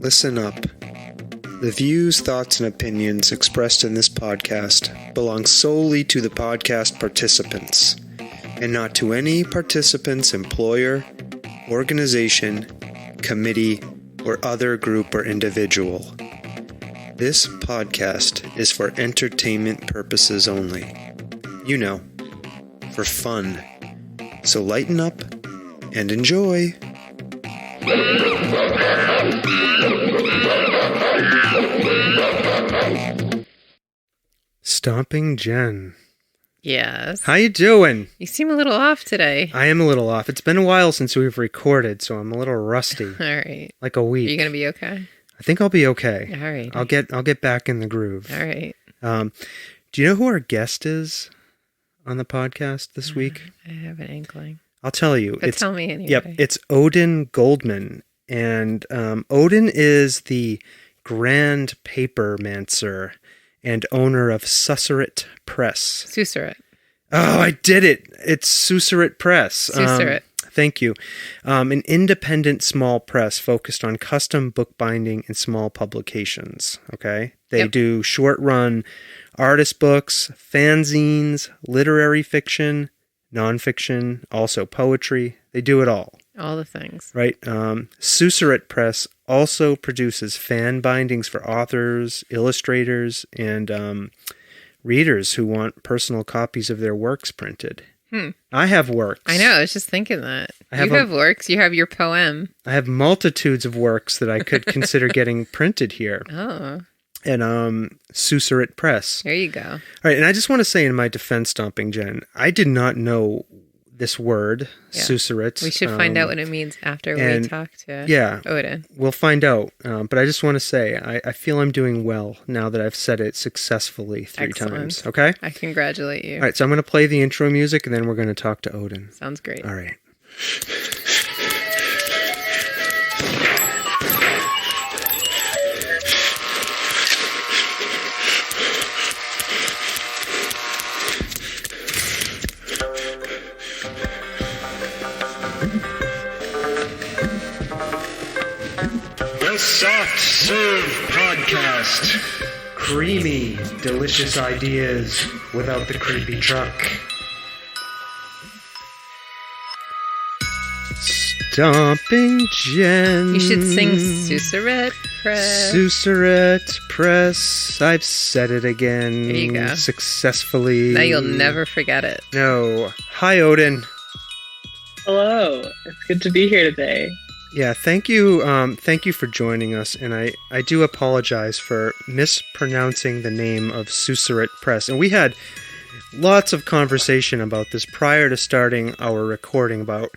Listen up. The views, thoughts, and opinions expressed in this podcast belong solely to the podcast participants, and not to any participant's employer, organization, committee, or other group or individual. This podcast is for entertainment purposes only. You know, for fun. So lighten up and enjoy. Stomping Jen. Yes. How you doing? You seem a little off today. I am a little off. It's been a while since we've recorded, so I'm a little rusty. All right. Like a week. Are you going to be okay? I think I'll be okay. All right. I'll get back in the groove. All right. Do you know who our guest is on the podcast this week? I have an inkling. I'll tell you. But tell me anyway. Yep, it's Odin Goldman. And Odin is the Grand Papermancer and owner of Susurrate Press. Susurrate. Oh, I did it. It's Susurrate Press. Susurrate. Thank you. An independent small press focused on custom bookbinding and small publications. Okay? They do short-run artist books, fanzines, literary fiction, nonfiction, also poetry. They do it all. All the things. Right. Susurrate Press also produces fan bindings for authors, illustrators, and readers who want personal copies of their works printed. I have works. I know. I was just thinking that. You have works. You have your poem. I have multitudes of works that I could consider getting printed here. Oh. And Susurrate Press. There you go. All right. And I just want to say in my defense, Stomping Jen, I did not know this word, Susurrate. We should find out what it means after we talk to Odin. We'll find out. But I just want to say, I feel I'm doing well now that I've said it successfully three times. Okay? I congratulate you. All right, so I'm going to play the intro music, and then we're going to talk to Odin. Sounds great. All right. Soft Serve Podcast. Creamy, delicious ideas without the creepy truck. Stomping Jen. You should sing Susurrate Press. Susurrate Press. I've said it again. There you go. Successfully. Now you'll never forget it. No. Hi, Odin. Hello. It's good to be here today. Yeah, thank you. Thank you for joining us, and I do apologize for mispronouncing the name of Susurrate Press. And we had lots of conversation about this prior to starting our recording about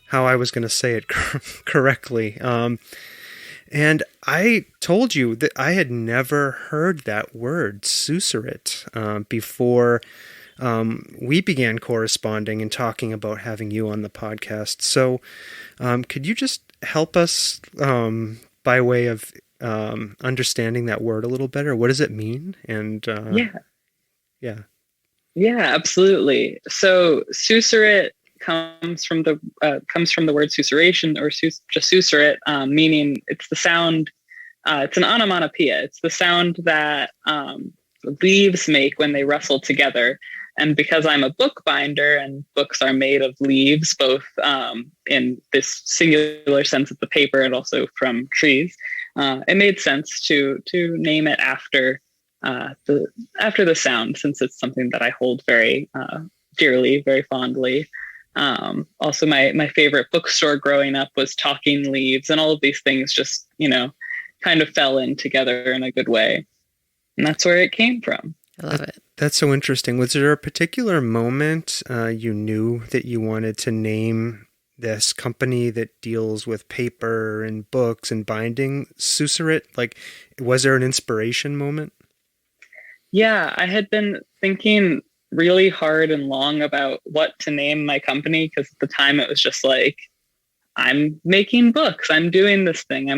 how I was going to say it correctly. And I told you that I had never heard that word, Susurrate, before we began corresponding and talking about having you on the podcast. So could you just help us by way of understanding that word a little better? What does it mean? And yeah, absolutely. So susurrate comes from the word susurration, or just susurrate, meaning it's the sound. It's an onomatopoeia. It's the sound that leaves make when they rustle together. And because I'm a bookbinder and books are made of leaves, both in this singular sense of the paper and also from trees, it made sense to name it after the sound, since it's something that I hold very dearly, very fondly. Also, my favorite bookstore growing up was Talking Leaves, and all of these things just, kind of fell in together in a good way. And that's where it came from. I love it. That's so interesting. Was there a particular moment you knew that you wanted to name this company that deals with paper and books and binding Susurrate? Like, was there an inspiration moment? Yeah, I had been thinking really hard and long about what to name my company, because at the time it was just like, I'm making books, I'm doing this thing,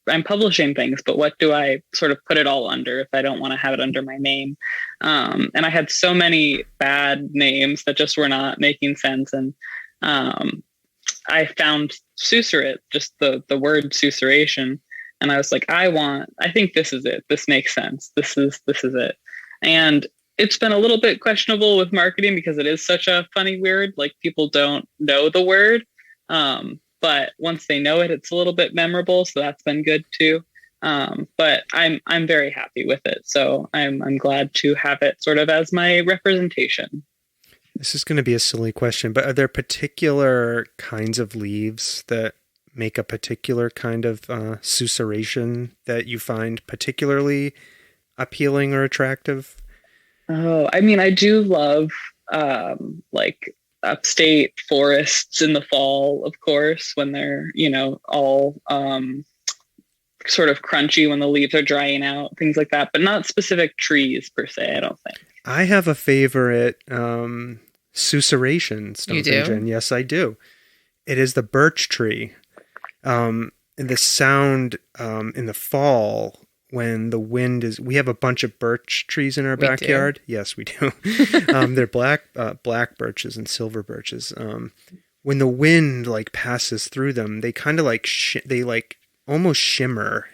I'm publishing things, but what do I sort of put it all under if I don't want to have it under my name? And I had so many bad names that just were not making sense. And I found Susurrate, just the word susurration, And I was like, I think this is it. This makes sense. This is it. And it's been a little bit questionable with marketing because it is such a funny word. Like, people don't know the word. But once they know it, it's a little bit memorable. So that's been good too. But I'm very happy with it. So I'm glad to have it sort of as my representation. This is going to be a silly question, but are there particular kinds of leaves that make a particular kind of susurration that you find particularly appealing or attractive? Oh, I mean, I do love like upstate forests in the fall, of course, when they're, all sort of crunchy when the leaves are drying out, things like that, but not specific trees per se, I don't think. I have a favorite susurration stump engine. Yes, I do. It is the birch tree. And the sound in the fall when the wind is, we have a bunch of birch trees in our backyard. Do? Yes, we do. They're black birches and silver birches. When the wind like passes through them, they kind of like, they like almost shimmer.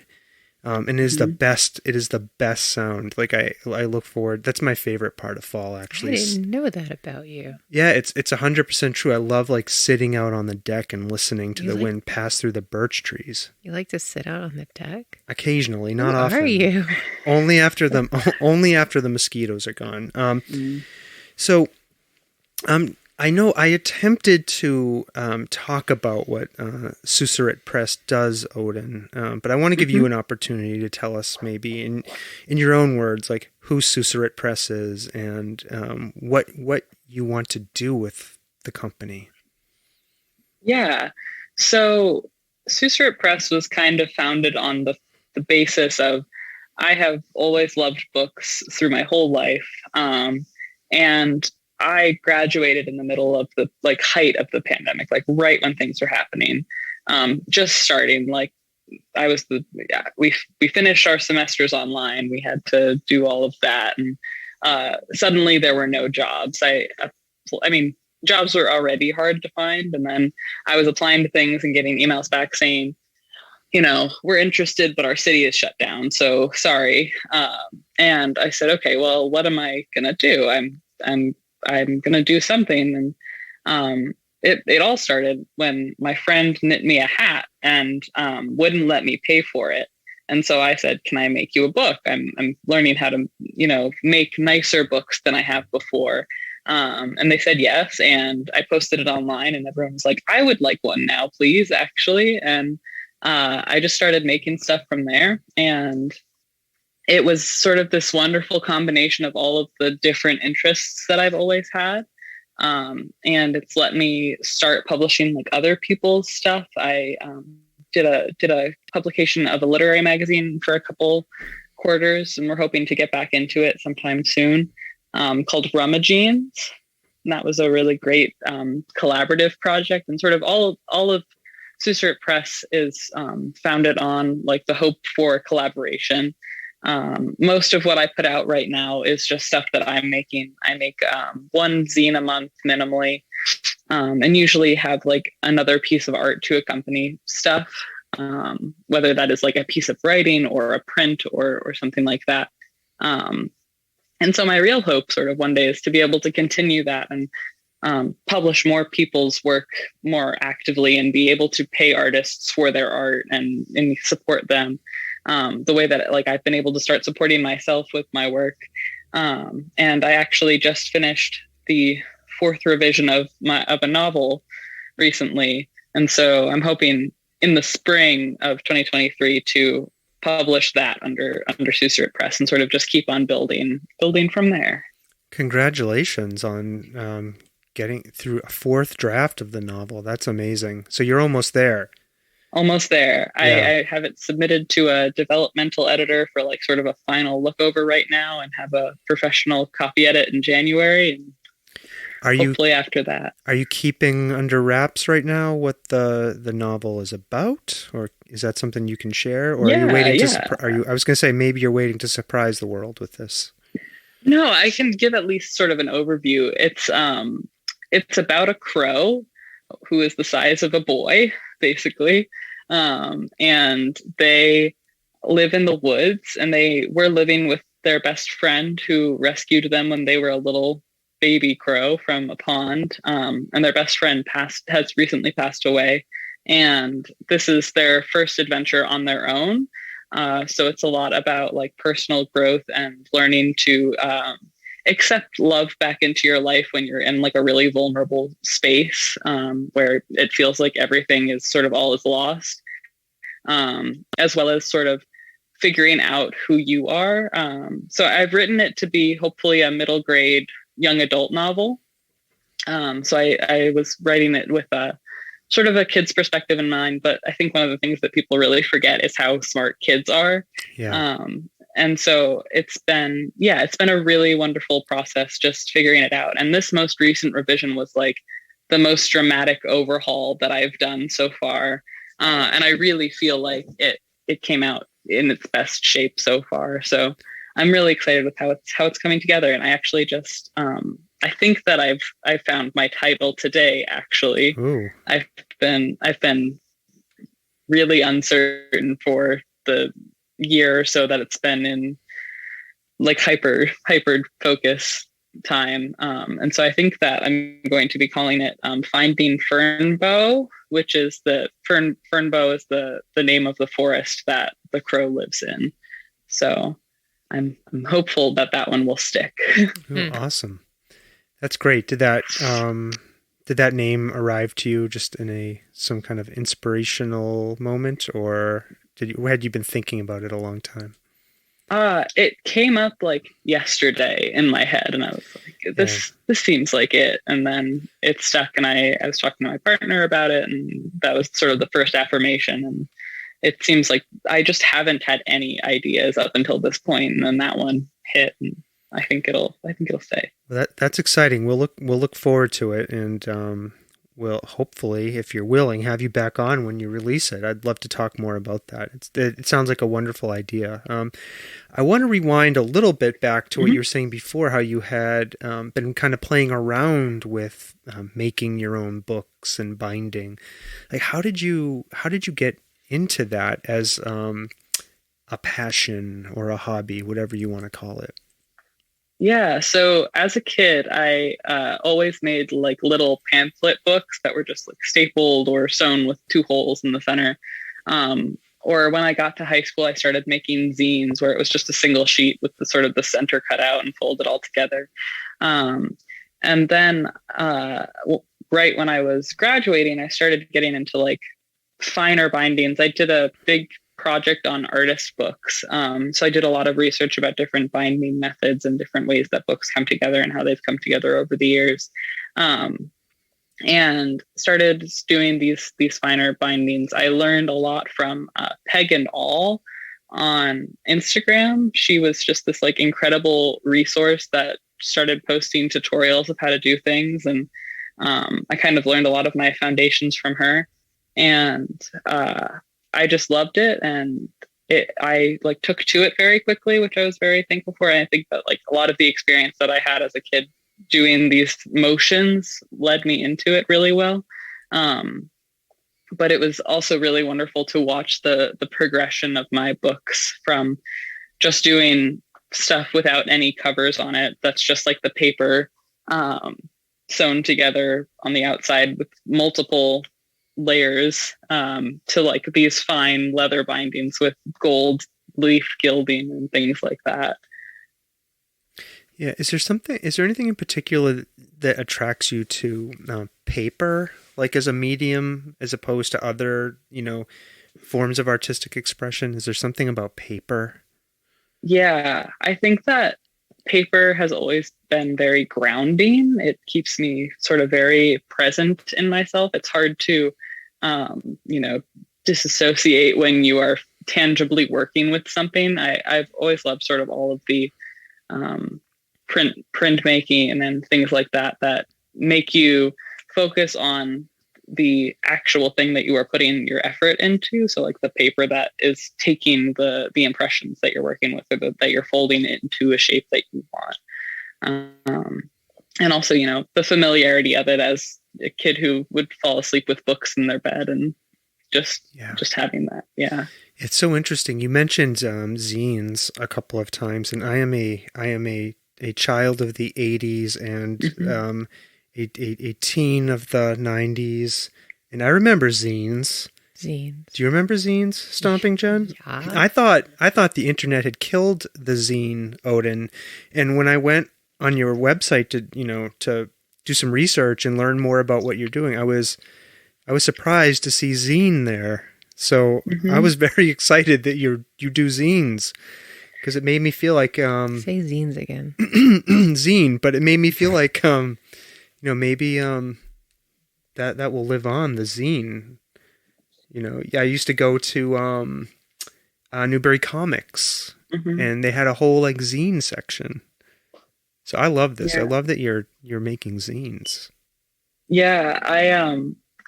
And it is the best. It is the best sound. Like I look forward. That's my favorite part of fall, actually. I didn't know that about you. Yeah, it's 100% true. I love like sitting out on the deck and listening to the wind pass through the birch trees. You like to sit out on the deck? Occasionally, not often. Who are you? Only after the mosquitoes are gone. So, I know I attempted to talk about what Susurrate Press does, Odin, but I want to give you an opportunity to tell us, maybe in your own words, like who Susurrate Press is and what you want to do with the company. Yeah, so Susurrate Press was kind of founded on the basis of, I have always loved books through my whole life, and I graduated in the middle of the height of the pandemic, like right when things were happening, just starting. Like we finished our semesters online. We had to do all of that, and suddenly there were no jobs. I mean, jobs were already hard to find, and then I was applying to things and getting emails back saying, we're interested, but our city is shut down, so sorry. And I said, okay, well, what am I gonna do? I'm going to do something. And it all started when my friend knit me a hat and wouldn't let me pay for it. And so I said, can I make you a book? I'm learning how to, make nicer books than I have before. And they said yes. And I posted it online and everyone was like, I would like one now, please, actually. And I just started making stuff from there. And it was sort of this wonderful combination of all of the different interests that I've always had. And it's let me start publishing like other people's stuff. I did a publication of a literary magazine for a couple quarters, and we're hoping to get back into it sometime soon, called Rummagines. And that was a really great collaborative project. And sort of all of Susurrate Press is founded on like the hope for collaboration. Most of what I put out right now is just stuff that I'm making. I make one zine a month minimally, and usually have like another piece of art to accompany stuff, whether that is like a piece of writing or a print or something like that. And so my real hope sort of one day is to be able to continue that and publish more people's work more actively and be able to pay artists for their art and support them. The way that like I've been able to start supporting myself with my work. And I actually just finished the 4th revision of a novel recently. And so I'm hoping in the spring of 2023 to publish that under Susurrate Press and sort of just keep on building from there. Congratulations on getting through a 4th draft of the novel. That's amazing. So you're almost there. Almost there. Yeah. I have it submitted to a developmental editor for like sort of a final look over right now, and have a professional copy edit in January. And hopefully after that. Are you keeping under wraps right now what the novel is about, or is that something you can share? Or are you waiting to? I was going to say maybe you're waiting to surprise the world with this. No, I can give at least sort of an overview. It's about a crow who is the size of a boy, basically. And they live in the woods, and they were living with their best friend who rescued them when they were a little baby crow from a pond. And their best friend has recently passed away. And this is their first adventure on their own. So it's a lot about like personal growth and learning to accept love back into your life when you're in like a really vulnerable space, where it feels like everything is sort of all is lost, as well as sort of figuring out who you are. So I've written it to be hopefully a middle grade young adult novel. So I was writing it with a sort of a kid's perspective in mind, but I think one of the things that people really forget is how smart kids are. Yeah. And so it's been a really wonderful process just figuring it out. And this most recent revision was like the most dramatic overhaul that I've done so far. And I really feel like it came out in its best shape so far. So I'm really excited with how it's coming together. And I actually just, I think that I found my title today, actually. Ooh. I've been really uncertain for the year or so that it's been in like hyper focus time. And so I think that I'm going to be calling it Finding Fernbow, which is the Fernbow is the name of the forest that the crow lives in. So I'm hopeful that one will stick. Ooh, awesome. That's great. Did that name arrive to you just in some kind of inspirational moment, or had you been thinking about it a long time? It came up like yesterday in my head, and I was like, this seems like it. And then it stuck, and I was talking to my partner about it, and that was sort of the first affirmation. And it seems like I just haven't had any ideas up until this point, and then that one hit, and I think it'll stay. Well, that's exciting. We'll look forward to it, and we'll hopefully, if you're willing, have you back on when you release it. I'd love to talk more about that. It sounds like a wonderful idea. I want to rewind a little bit back to what you were saying before, how you had been kind of playing around with making your own books and binding. Like, how did you get into that as a passion or a hobby, whatever you want to call it? Yeah, so as a kid, I always made like little pamphlet books that were just like stapled or sewn with 2 holes in the center. Or when I got to high school, I started making zines where it was just a single sheet with the center cut out and folded all together. And then right when I was graduating, I started getting into like finer bindings. I did a big project on artist books. So I did a lot of research about different binding methods and different ways that books come together and how they've come together over the years. And started doing these finer bindings. I learned a lot from Peg and All on Instagram. She was just this like incredible resource that started posting tutorials of how to do things. And I kind of learned a lot of my foundations from her. And I just loved it, and I like took to it very quickly, which I was very thankful for. And I think that like a lot of the experience that I had as a kid doing these motions led me into it really well. But it was also really wonderful to watch the progression of my books from just doing stuff without any covers on it. That's just like the paper sewn together on the outside with multiple layers to like these fine leather bindings with gold leaf gilding and things like that. Yeah. Is there anything in particular that attracts you to paper, like as a medium, as opposed to other, forms of artistic expression? Is there something about paper? Yeah, I think that paper has always been very grounding. It keeps me sort of very present in myself. It's hard to disassociate when you are tangibly working with something. I've always loved sort of all of the printmaking and then things like that make you focus on the actual thing that you are putting your effort into. So like the paper that is taking the impressions that you're working with, or that you're folding it into a shape that you want. And also, the familiarity of it as a kid who would fall asleep with books in their bed and just having that. Yeah. It's so interesting. You mentioned zines a couple of times, and I am a child of the 80s and a teen of the 90s, and I remember zines. Zines. Do you remember zines, Stomping Jen? Yeah. I thought the internet had killed the zine, Odin, and when I went on your website to do some research and learn more about what you're doing, I was surprised to see zine there. So I was very excited that you do zines, because it made me feel like Say zines again. zine, but it made me feel like maybe that will live on, the zine. I used to go to Newbury Comics, and they had a whole like zine section. So I love this. Yeah. I love that you're making zines. Yeah,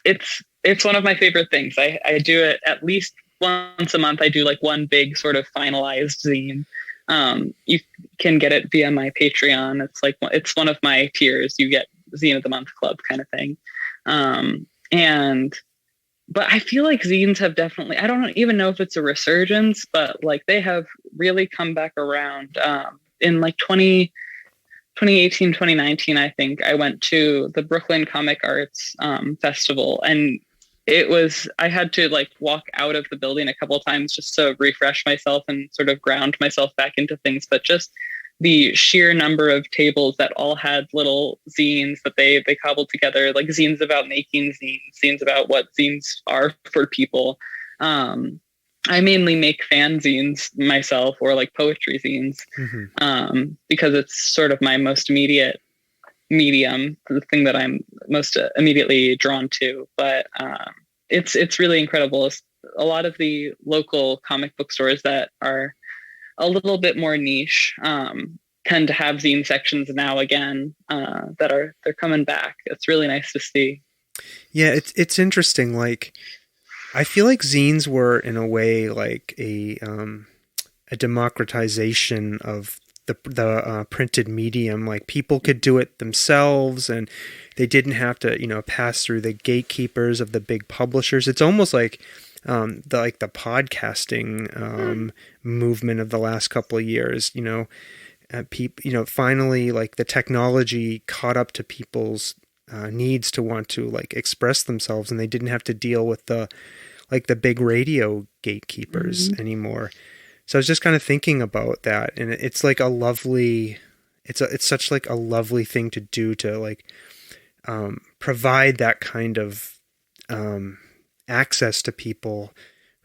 it's one of my favorite things. I do it at least once a month. I do like one big sort of finalized zine. You can get it via my Patreon. It's one of my tiers. You get Zine of the Month Club kind of thing. But I feel like zines have definitely, I don't even know if it's a resurgence, but like they have really come back around. In like 2018, 2019, I think I went to the Brooklyn Comic Arts Festival, and I had to like walk out of the building a couple of times just to refresh myself and sort of ground myself back into things. But just the sheer number of tables that all had little zines that they cobbled together, like zines about making zines, zines about what zines are for people. I mainly make fanzines myself, or like poetry zines, because it's sort of my most immediate medium, the thing that I'm most immediately drawn to. But it's really incredible. A lot of the local comic book stores that are a little bit more niche tend to have zine sections now again, they're coming back. It's really nice to see. Yeah, it's interesting. Like, I feel like zines were in a way like a democratization of the printed medium. Like, people could do it themselves, and they didn't have to pass through the gatekeepers of the big publishers. It's almost like the podcasting movement of the last couple of years. Finally, like, the technology caught up to people's needs to want to like express themselves, and they didn't have to deal with the big radio gatekeepers anymore. So I was just kind of thinking about that, and it's like it's such like a lovely thing to do, to like provide that kind of access to people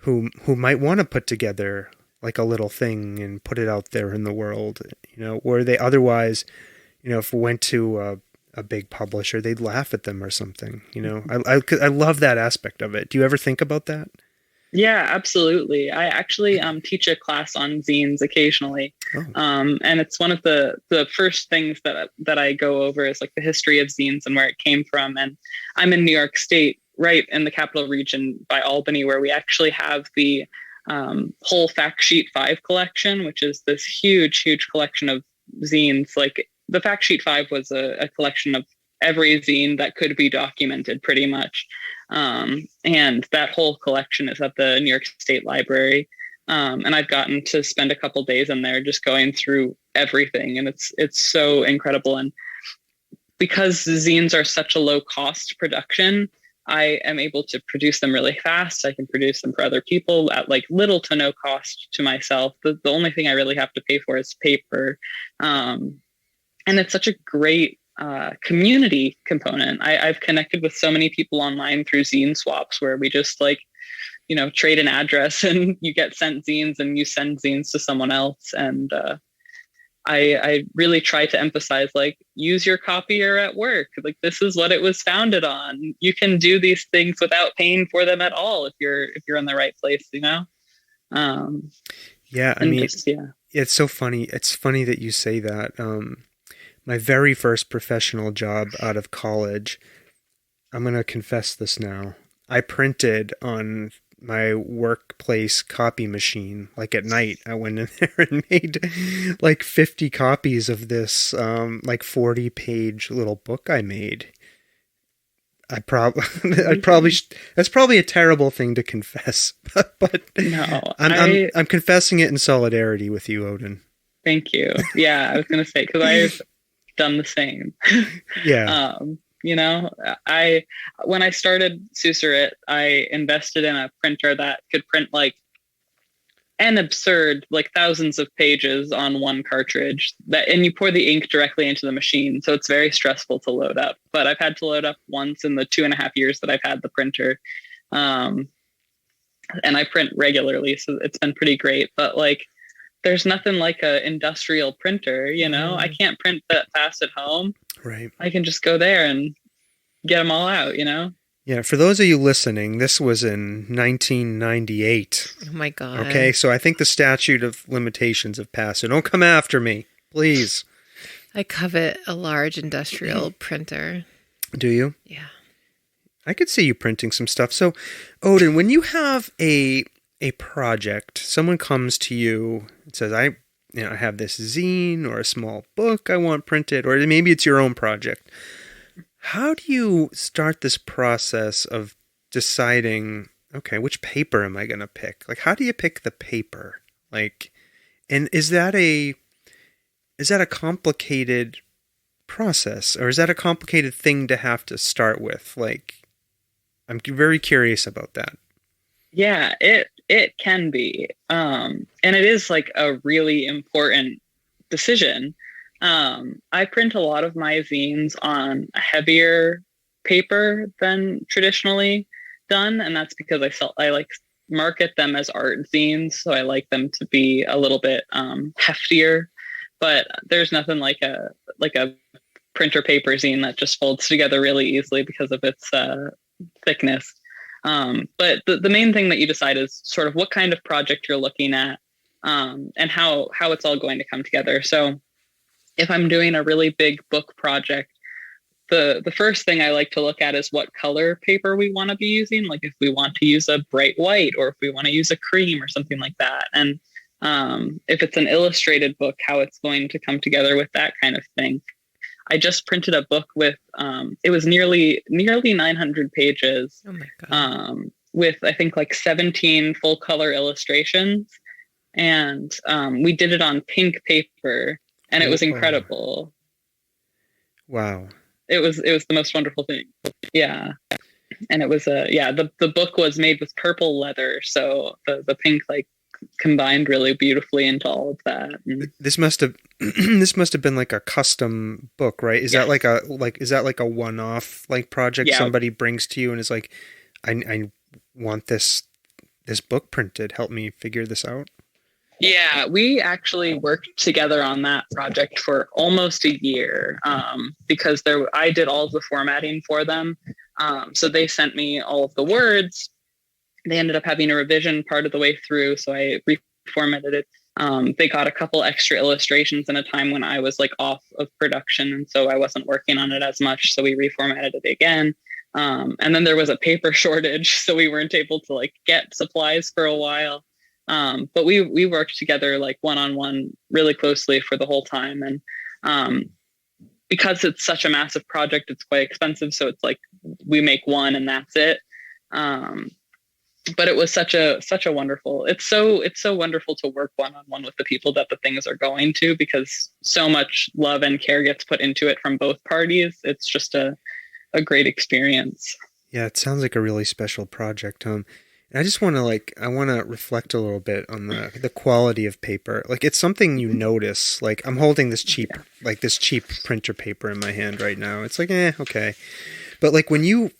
who might want to put together like a little thing and put it out there in the world, where they otherwise, if we went to a big publisher, they'd laugh at them or something. I love that aspect of it. Do you ever think about that? Yeah, absolutely. I actually teach a class on zines occasionally. And it's one of the first things that I go over is like the history of zines and where it came from. And I'm in New York State, right in the capital region by Albany, where we actually have the whole Fact Sheet 5 collection, which is this huge collection of zines. Like, the Fact Sheet 5 was a collection of every zine that could be documented, pretty much. And that whole collection is at the New York State Library. And I've gotten to spend a couple days in there just going through everything. And it's so incredible. And because zines are such a low cost production, I am able to produce them really fast. I can produce them for other people at like little to no cost to myself. The only thing I really have to pay for is paper. And it's such a great community component. I've connected with so many people online through zine swaps, where we just like, trade an address and you get sent zines and you send zines to someone else. And I really try to emphasize, like, use your copier at work. Like, this is what it was founded on. You can do these things without paying for them at all if you're in the right place, Yeah, I mean, it's so funny. It's funny that you say that. My very first professional job out of college, I'm going to confess this now, I printed on my workplace copy machine. Like, at night, I went in there and made like 50 copies of this like 40-page little book I made. that's probably a terrible thing to confess, but No, I'm confessing it in solidarity with you, Odin. Thank you. Yeah, I was gonna say because I've done the same. Yeah. When I started Susurrate, I invested in a printer that could print like an absurd, like thousands of pages on one cartridge. And you pour the ink directly into the machine, so it's very stressful to load up. But I've had to load up once in the 2.5 years that I've had the printer, and I print regularly, so it's been pretty great. But like, there's nothing like a industrial printer, I can't print that fast at home. Right. I can just go there and get them all out, Yeah, for those of you listening, this was in 1998. Oh my God. Okay, so I think the statute of limitations have passed. So don't come after me, please. I covet a large industrial printer. Do you? Yeah. I could see you printing some stuff. So, Odin, when you have a project, someone comes to you and says, I have this zine or a small book I want printed, or maybe it's your own project. How do you start this process of deciding, okay, which paper am I going to pick? Like, how do you pick the paper? Like, and is that a complicated process, or is that a complicated thing to have to start with? Like, I'm very curious about that. Yeah, it can be. And it is like a really important decision. I print a lot of my zines on a heavier paper than traditionally done, and that's because I like market them as art zines, so I like them to be a little bit heftier. But there's nothing like a printer paper zine that just folds together really easily because of its thickness. But the main thing that you decide is sort of what kind of project you're looking at, and how it's all going to come together. So if I'm doing a really big book project, the first thing I like to look at is what color paper we want to be using. Like if we want to use a bright white, or if we want to use a cream or something like that. And if it's an illustrated book, how it's going to come together with that kind of thing. I just printed a book with, it was nearly 900 pages. Oh my God. With I think like 17 full color illustrations. And we did it on pink paper. And it was incredible. Wow. It was the most wonderful thing. Yeah. And it was the book was made with purple leather. So the pink like combined really beautifully into all of that. And this must have been like a custom book, right? Is that like a one-off like project somebody brings to you and is like, I want this book printed. Help me figure this out. Yeah, we actually worked together on that project for almost a year, because I did all of the formatting for them. So they sent me all of the words. They ended up having a revision part of the way through, so I reformatted it. They got a couple extra illustrations in a time when I was like off of production, and so I wasn't working on it as much, so we reformatted it again. And then there was a paper shortage, so we weren't able to like get supplies for a while. But we worked together like one-on-one really closely for the whole time. And because it's such a massive project, it's quite expensive. So it's like we make one and that's it. But it was such a wonderful, it's so wonderful to work one-on-one with the people that the things are going to, because so much love and care gets put into it from both parties. It's just a great experience. Yeah, it sounds like a really special project. I just want to reflect a little bit on the quality of paper. Like it's something you notice. Like I'm holding this cheap printer paper in my hand right now. It's like, okay. But like when you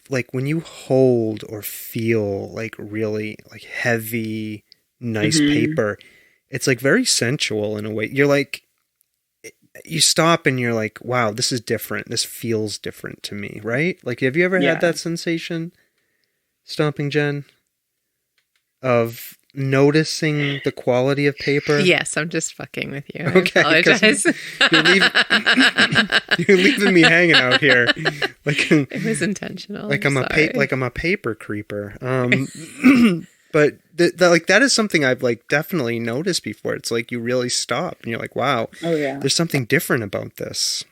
hold or feel like really like heavy, nice paper, it's like very sensual in a way. You're like, you stop and you're like, wow, this is different. This feels different to me, right? Like, have you ever had that sensation, Stomping Jen? Of noticing the quality of paper? Yes, I'm just fucking with you. Okay, I apologize. You're leaving me hanging out here. Like it was intentional. Like I'm a paper creeper. But that is something I've like definitely noticed before. It's like you really stop and you're like, wow, oh yeah, there's something different about this.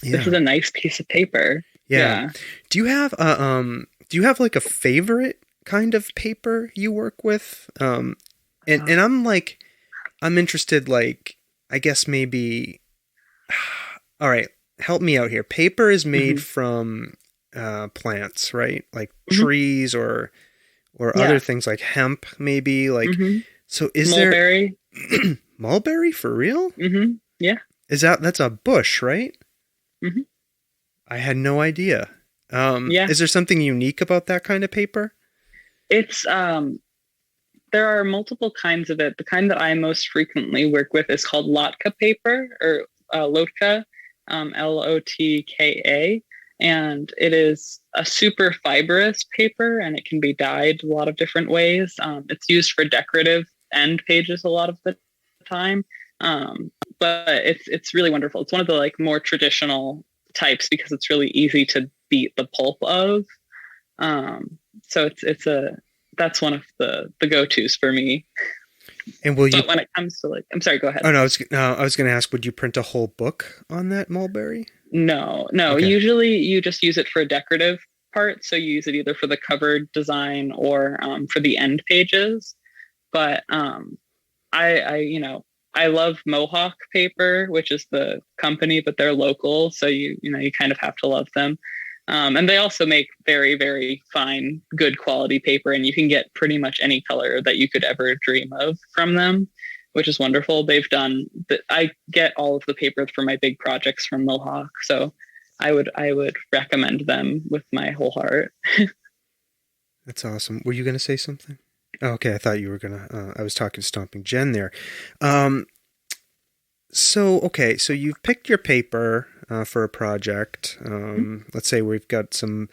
Yeah. This is a nice piece of paper. Yeah. Do you have like a favorite kind of paper you work with? And I'm interested, like, I guess maybe, all right, help me out here. Paper is made from plants, right? Like trees or other things like hemp, maybe. Like, so is mulberry. there mulberry for real? Yeah. That's a bush, right? Mm-hmm. I had no idea. Is there something unique about that kind of paper? It's there are multiple kinds of it. The kind that I most frequently work with is called Lotka paper, or Lotka, Lotka, and it is a super fibrous paper, and it can be dyed a lot of different ways. It's used for decorative end pages a lot of the time, but it's really wonderful. It's one of the like more traditional types because it's really easy to beat the pulp of. So that's one of the go-tos for me. And when it comes to like, I'm sorry, go ahead. Oh no, I was going to ask, would you print a whole book on that mulberry? No. Okay. Usually you just use it for a decorative part. So you use it either for the cover design or for the end pages. But I love Mohawk paper, which is the company, but they're local. So you kind of have to love them. And they also make very, very fine, good quality paper, and you can get pretty much any color that you could ever dream of from them, which is wonderful. I get all of the paper for my big projects from Mohawk, so I would recommend them with my whole heart. That's awesome. Were you going to say something? Oh, okay, I thought you were going to. I was talking to Stomping Jen there. So you've picked your paper for a project. Let's say we've got some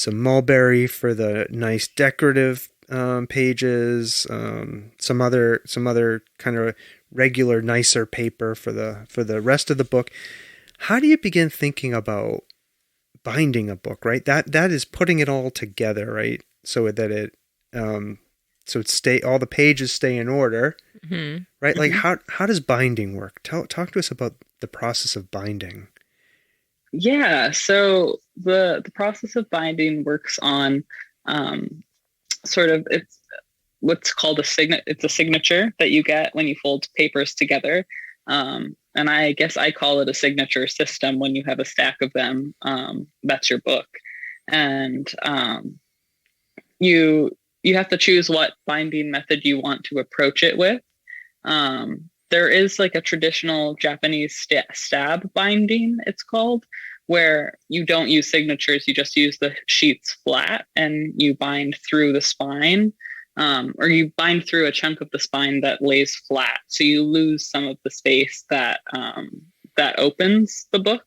mulberry for the nice decorative pages, some other kind of regular nicer paper for the rest of the book. How do you begin thinking about binding a book, right? That is putting it all together, right? So that it all the pages stay in order, right? Like how does binding work? Talk to us about the process of binding. Yeah, so the process of binding works on it's what's called it's a signature that you get when you fold papers together. And I guess I call it a signature system when you have a stack of them. That's your book. And you have to choose what binding method you want to approach it with. There is like a traditional Japanese stab binding, it's called, where you don't use signatures, you just use the sheets flat and you bind through the spine, or you bind through a chunk of the spine that lays flat. So you lose some of the space that opens the book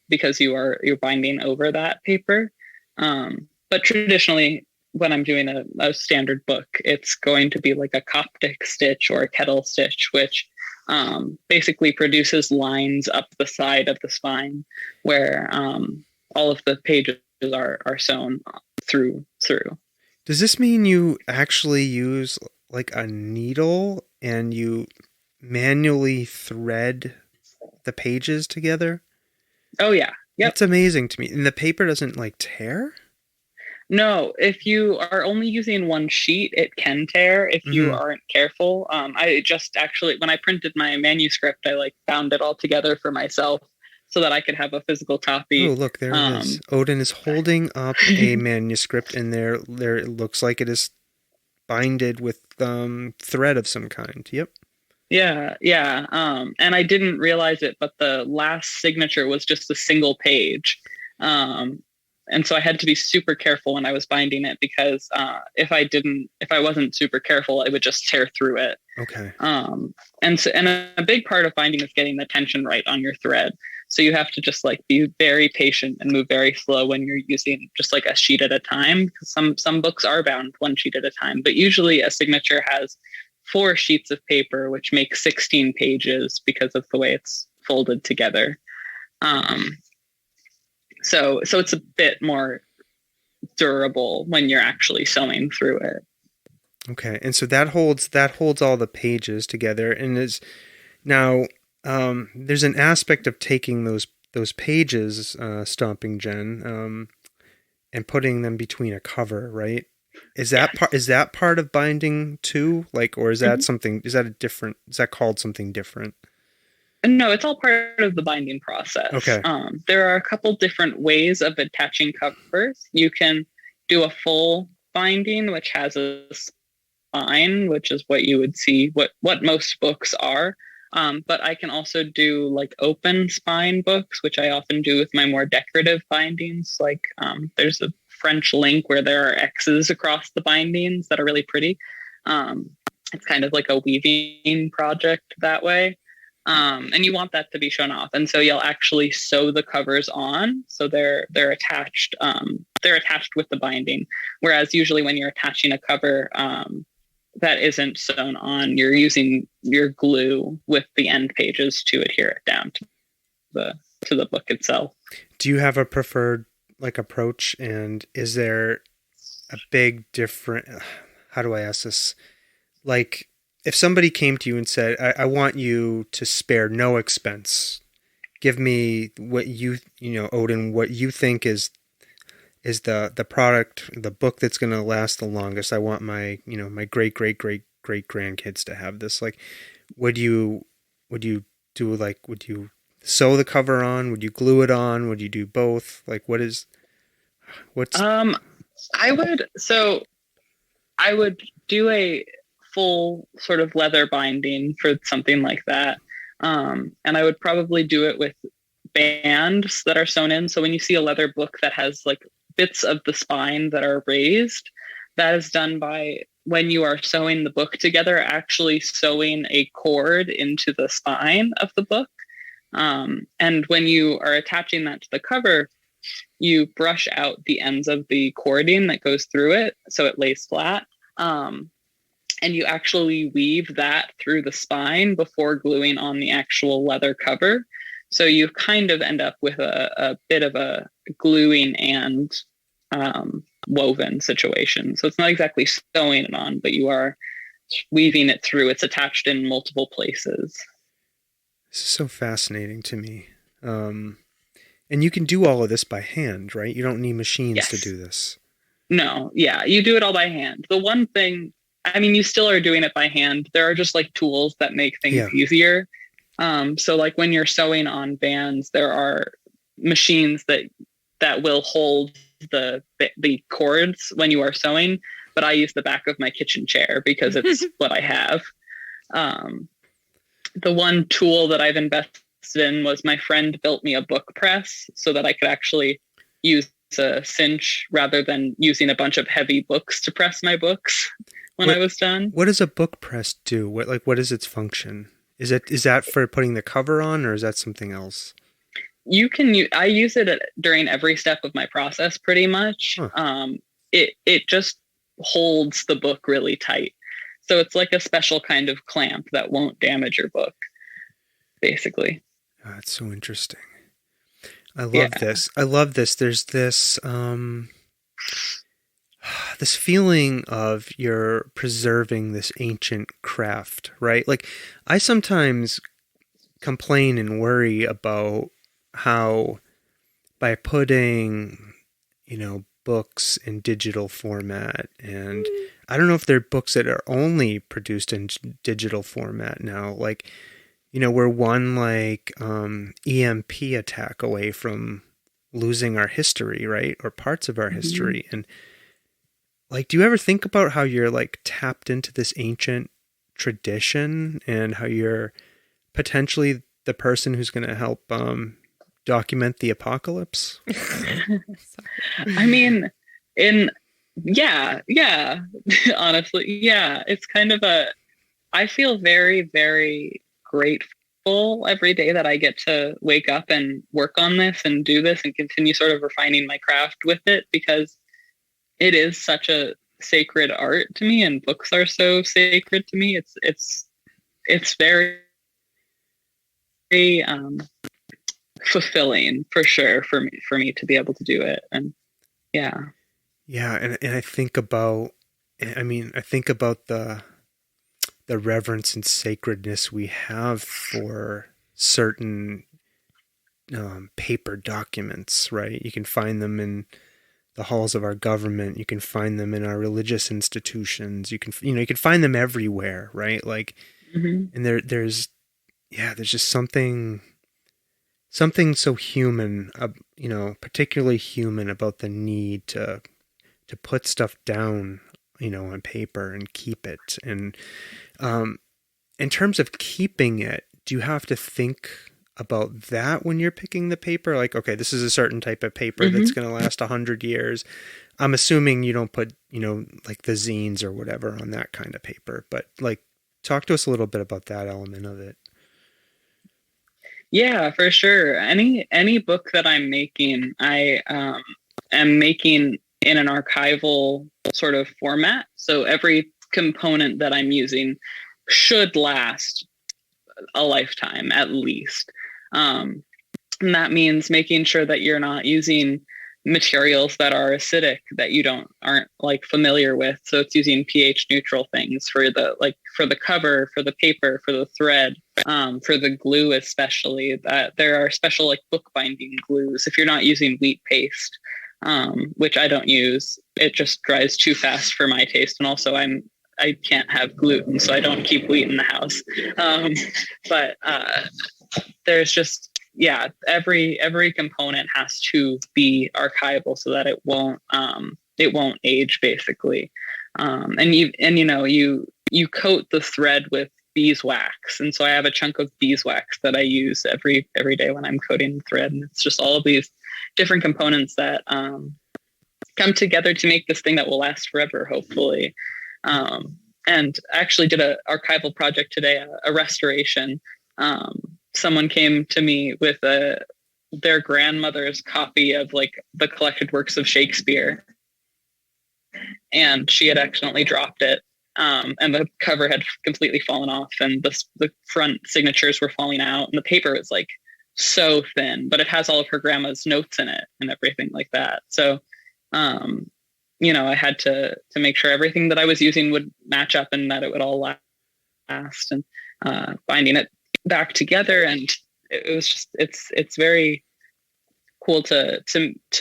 because you're binding over that paper. But traditionally, when I'm doing a standard book, it's going to be like a Coptic stitch or a kettle stitch, which basically produces lines up the side of the spine where all of the pages are sewn through. Does this mean you actually use like a needle and you manually thread the pages together? Oh yeah. Yep. That's amazing to me. And the paper doesn't like tear? No, if you are only using one sheet, it can tear if you aren't careful. I just actually, when I printed my manuscript, I bound it all together for myself so that I could have a physical copy. Oh, look, there it is. Odin is holding up a manuscript, and there it looks like it is binded with thread of some kind. Yep. Yeah. And I didn't realize it, but the last signature was just a single page. And so I had to be super careful when I was binding it because if I wasn't super careful, it would just tear through it. Okay. And a big part of binding is getting the tension right on your thread. So you have to just be very patient and move very slow when you're using just a sheet at a time. Because some books are bound one sheet at a time, but usually a signature has 4 sheets of paper, which make 16 pages because of the way it's folded together. So it's a bit more durable when you're actually sewing through it. Okay, and so that holds all the pages together, and is now there's an aspect of taking those pages, Stomping Jen, and putting them between a cover, right? Is that part of binding too? Like, or is that something? Is that called something different? No, it's all part of the binding process. Okay. There are a couple different ways of attaching covers. You can do a full binding, which has a spine, which is what you would see, what most books are. But I can also do like open spine books, which I often do with my more decorative bindings. Like there's a French link where there are X's across the bindings that are really pretty. It's kind of like a weaving project that way. And you want that to be shown off. And so you'll actually sew the covers on. So they're attached. They're attached with the binding. Whereas usually when you're attaching a cover, that isn't sewn on, you're using your glue with the end pages to adhere it down to the book itself. Do you have a preferred like approach, and is there a big different, how do I ask this? Like if somebody came to you and said, I want you to spare no expense, give me what Odin, what you think is the product, the book that's going to last the longest. I want my great grandkids to have this. Like, would you sew the cover on? Would you glue it on? Would you do both? Like, I would do a full sort of leather binding for something like that. And I would probably do it with bands that are sewn in. So when you see a leather book that has like bits of the spine that are raised, that is done by, when you are sewing the book together, actually sewing a cord into the spine of the book. And when you are attaching that to the cover, you brush out the ends of the cording that goes through it so it lays flat. And you actually weave that through the spine before gluing on the actual leather cover. So you kind of end up with a bit of a gluing and woven situation. So it's not exactly sewing it on, but you are weaving it through. It's attached in multiple places. This is so fascinating to me. And you can do all of this by hand, right? You don't need machines to do this. No, yeah, you do it all by hand. The one thing, I mean, you still are doing it by hand. There are just like tools that make things easier. So like when you're sewing on bands, there are machines that will hold the cords when you are sewing, but I use the back of my kitchen chair because it's what I have. The one tool that I've invested in was my friend built me a book press so that I could actually use a cinch rather than using a bunch of heavy books to press my books when I was done. What does a book press do? What is its function? Is that for putting the cover on, or is that something else? I use it during every step of my process pretty much. Huh. It just holds the book really tight. So it's like a special kind of clamp that won't damage your book, basically. Oh, that's so interesting. I love this. I love this. There's this this feeling of you're preserving this ancient craft, right? Like I sometimes complain and worry about how by putting, books in digital format, and I don't know if they're books that are only produced in digital format now, like, we're one EMP attack away from losing our history, right? Or parts of our history. And like, do you ever think about how you're like tapped into this ancient tradition and how you're potentially the person who's going to help document the apocalypse? I mean, honestly, it's kind of I feel very, very grateful every day that I get to wake up and work on this and do this and continue sort of refining my craft with it, because it is such a sacred art to me, and books are so sacred to me. It's very, very fulfilling for sure for me to be able to do it. And and I think about the reverence and sacredness we have for certain paper documents, right? You can find them in the halls of our government. You can find them in our religious institutions. You can find them everywhere, right? Like, and there's just something so human, particularly human about the need to put stuff down, on paper and keep it. And in terms of keeping it, do you have to think about that when you're picking the paper? Like, okay, this is a certain type of paper that's going to last 100 years. I'm assuming you don't put, like the zines or whatever on that kind of paper, but like, talk to us a little bit about that element of it. Yeah, for sure. Any book that I'm making, I am making in an archival sort of format. So every component that I'm using should last a lifetime at least. And that means making sure that you're not using materials that are acidic that you aren't like familiar with. So it's using pH neutral things for the cover, for the paper, for the thread, for the glue, especially that there are special like bookbinding glues. If you're not using wheat paste, which I don't use, it just dries too fast for my taste. And also I can't have gluten, so I don't keep wheat in the house. But there's just, every component has to be archival so that it won't age basically. And you coat the thread with beeswax. And so I have a chunk of beeswax that I use every day when I'm coating the thread. And it's just all of these different components that come together to make this thing that will last forever, hopefully. And I actually did an archival project today, a restoration. Someone came to me with their grandmother's copy of like the collected works of Shakespeare, and she had accidentally dropped it. And the cover had completely fallen off, and the front signatures were falling out, and the paper was like so thin, but it has all of her grandma's notes in it and everything like that. So, I had to make sure everything that I was using would match up and that it would all last, and binding it back together. And it was just, it's very cool to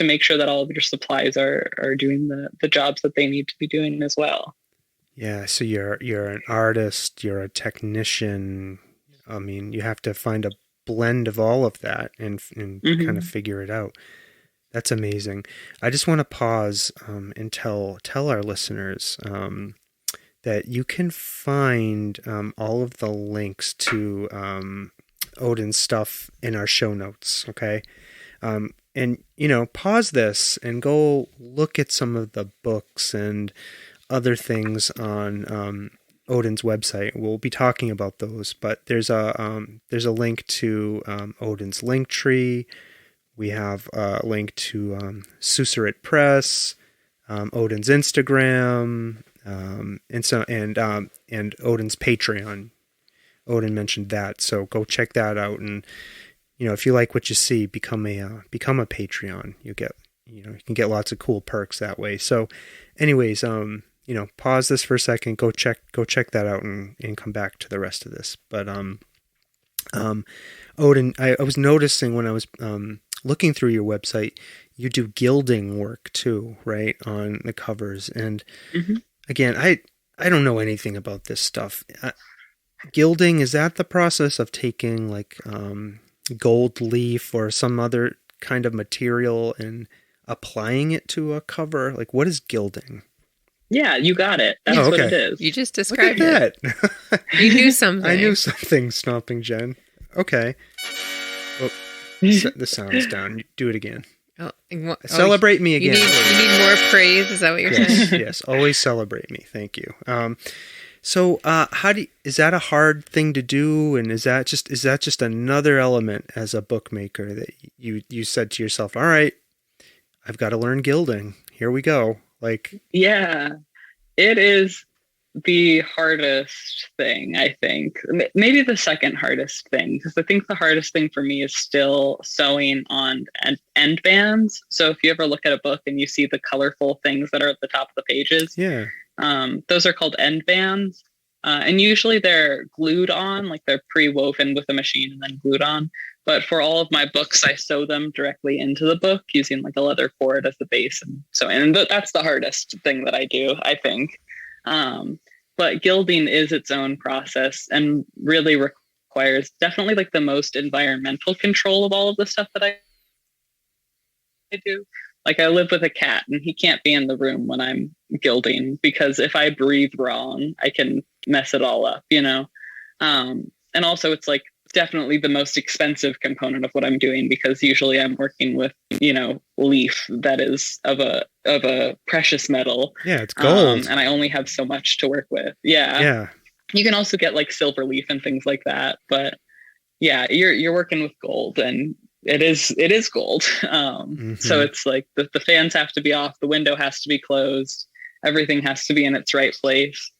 make sure that all of your supplies are doing the jobs that they need to be doing as well. Yeah. So you're an artist, you're a technician. I mean, you have to find a blend of all of that and kind of figure it out. That's amazing. I just want to pause and tell our listeners that you can find all of the links to Odin's stuff in our show notes, okay? And, pause this and go look at some of the books and other things on Odin's website. We'll be talking about those, but there's a link to Odin's link tree. We have a link to Susurrate Press, Odin's Instagram, and Odin's Patreon. Odin mentioned that, so go check that out. And if you like what you see, become a Patreon. You can get lots of cool perks that way. So, anyways, pause this for a second. Go check that out and come back to the rest of this. But Odin, I was noticing when I was looking through your website, you do gilding work too, right, on the covers. And again, I don't know anything about this stuff. Gilding, is that the process of taking like gold leaf or some other kind of material and applying it to a cover? Like, what is gilding? Yeah, you got it. That's what it is. You just described it. You knew something. I knew something, Stomping Jen. Okay. Oh, the sound's down. Do it again. Celebrate me again. You need more praise. Is that what you're saying? Yes. Always celebrate me. Thank you. So, is that a hard thing to do? And is that just another element as a bookmaker that you said to yourself, all right, I've got to learn gilding. Here we go. Like, yeah, it is the hardest thing, I think. Maybe the second hardest thing, because I think the hardest thing for me is still sewing on end bands. So if you ever look at a book and you see the colorful things that are at the top of the pages, those are called end bands. And usually they're glued on, like they're pre-woven with a machine and then glued on. But for all of my books, I sew them directly into the book using like a leather cord as the base. And that's the hardest thing that I do, I think. But gilding is its own process and really requires definitely like the most environmental control of all of the stuff that I do. Like I live with a cat and he can't be in the room when I'm gilding because if I breathe wrong, I can mess it all up, you know? And also it's like definitely the most expensive component of what I'm doing because usually I'm working with, you know, leaf that is of a precious metal. Yeah, it's gold. And I only have so much to work with. Yeah. Yeah. You can also get like silver leaf and things like that, but yeah, you're working with gold and it is gold. So it's like the fans have to be off, the window has to be closed, everything has to be in its right place.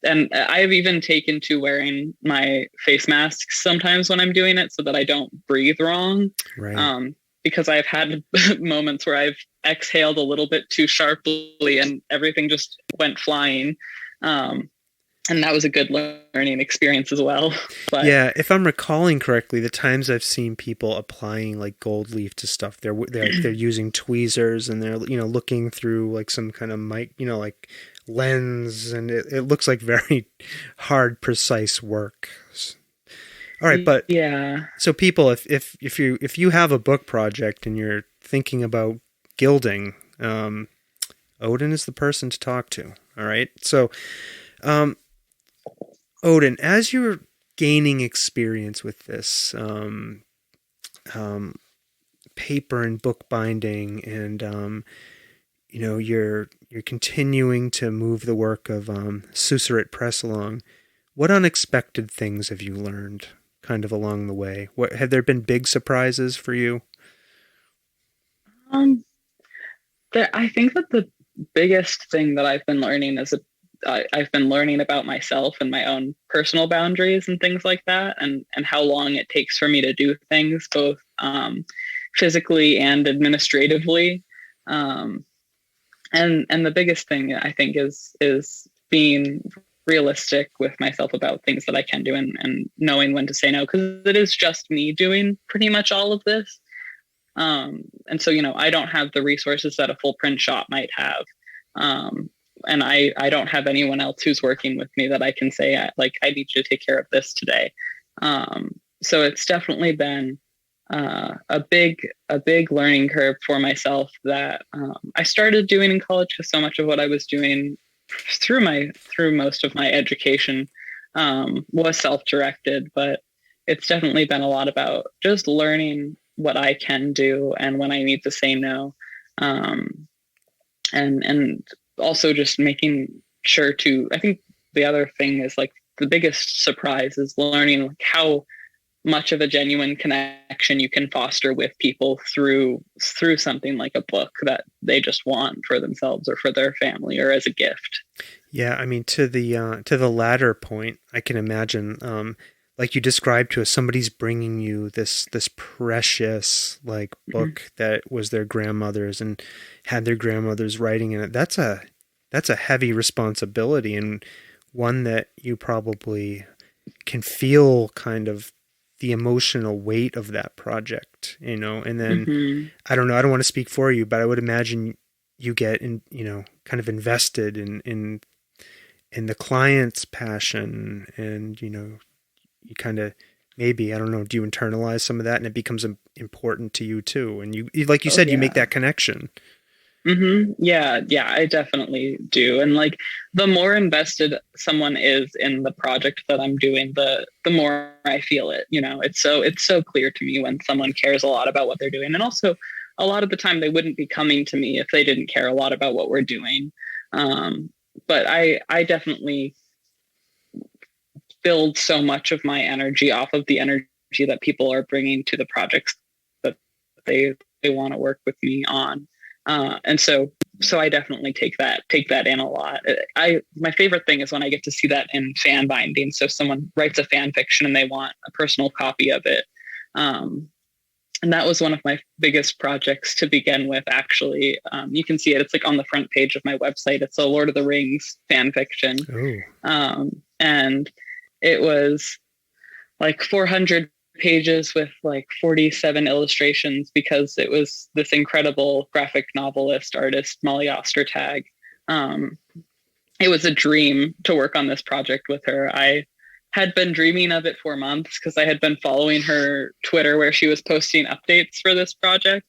And I've even taken to wearing my face masks sometimes when I'm doing it so that I don't breathe wrong. Right. Because I've had moments where I've exhaled a little bit too sharply and everything just went flying. And that was a good learning experience as well. But yeah, if I'm recalling correctly, the times I've seen people applying like gold leaf to stuff, they're using tweezers and they're, you know, looking through like some kind of like lens, and it looks like very hard, precise work. All right, but yeah. So people, if you have a book project and you're thinking about gilding, Odin is the person to talk to. All right, so Odin, as you're gaining experience with this paper and bookbinding, and you know, you're continuing to move the work of Susurrate Press along, what unexpected things have you learned kind of along the way? What have there been big surprises for you? I think that the biggest thing that I've been learning is I've been learning about myself and my own personal boundaries and things like that, and how long it takes for me to do things, both physically and administratively. And the biggest thing I think is being realistic with myself about things that I can do and knowing when to say no, because it is just me doing pretty much all of this. And so, you know, I don't have the resources that a full print shop might have. And I don't have anyone else who's working with me that I can say, like, I need you to take care of this today. So it's definitely been a big learning curve for myself that I started doing in college, because so much of what I was doing through most of my education was self-directed, but it's definitely been a lot about just learning what I can do and when I need to say no, and also just making sure to. I think the other thing is, like, the biggest surprise is learning, like, how much of a genuine connection you can foster with people through something like a book that they just want for themselves or for their family or as a gift. Yeah, I mean, to the latter point, I can imagine, like you described to us, somebody's bringing you this precious, like, book that was their grandmother's and had their grandmother's writing in it. That's a heavy responsibility, and one that you probably can feel kind of the emotional weight of that project, you know. And then I don't know, I don't want to speak for you, but I would imagine you get kind of invested in the client's passion, and, you know, you kind of, maybe, I don't know, do you internalize some of that and it becomes important to you too? And you, like you said, you make that connection. Yeah, I definitely do. And, like, the more invested someone is in the project that I'm doing, the more I feel it. You know, it's so clear to me when someone cares a lot about what they're doing. And also, a lot of the time they wouldn't be coming to me if they didn't care a lot about what we're doing. But I definitely build so much of my energy off of the energy that people are bringing to the projects that they want to work with me on. And so I definitely take that in a lot. My favorite thing is when I get to see that in fan binding. So someone writes a fan fiction and they want a personal copy of it. And that was one of my biggest projects to begin with, actually. You can see it. It's like on the front page of my website. It's a Lord of the Rings fan fiction. And it was like 400 pages with like 47 illustrations because it was this incredible graphic novelist artist, Molly Ostertag. It was a dream to work on this project with her. I had been dreaming of it for months because I had been following her Twitter where she was posting updates for this project.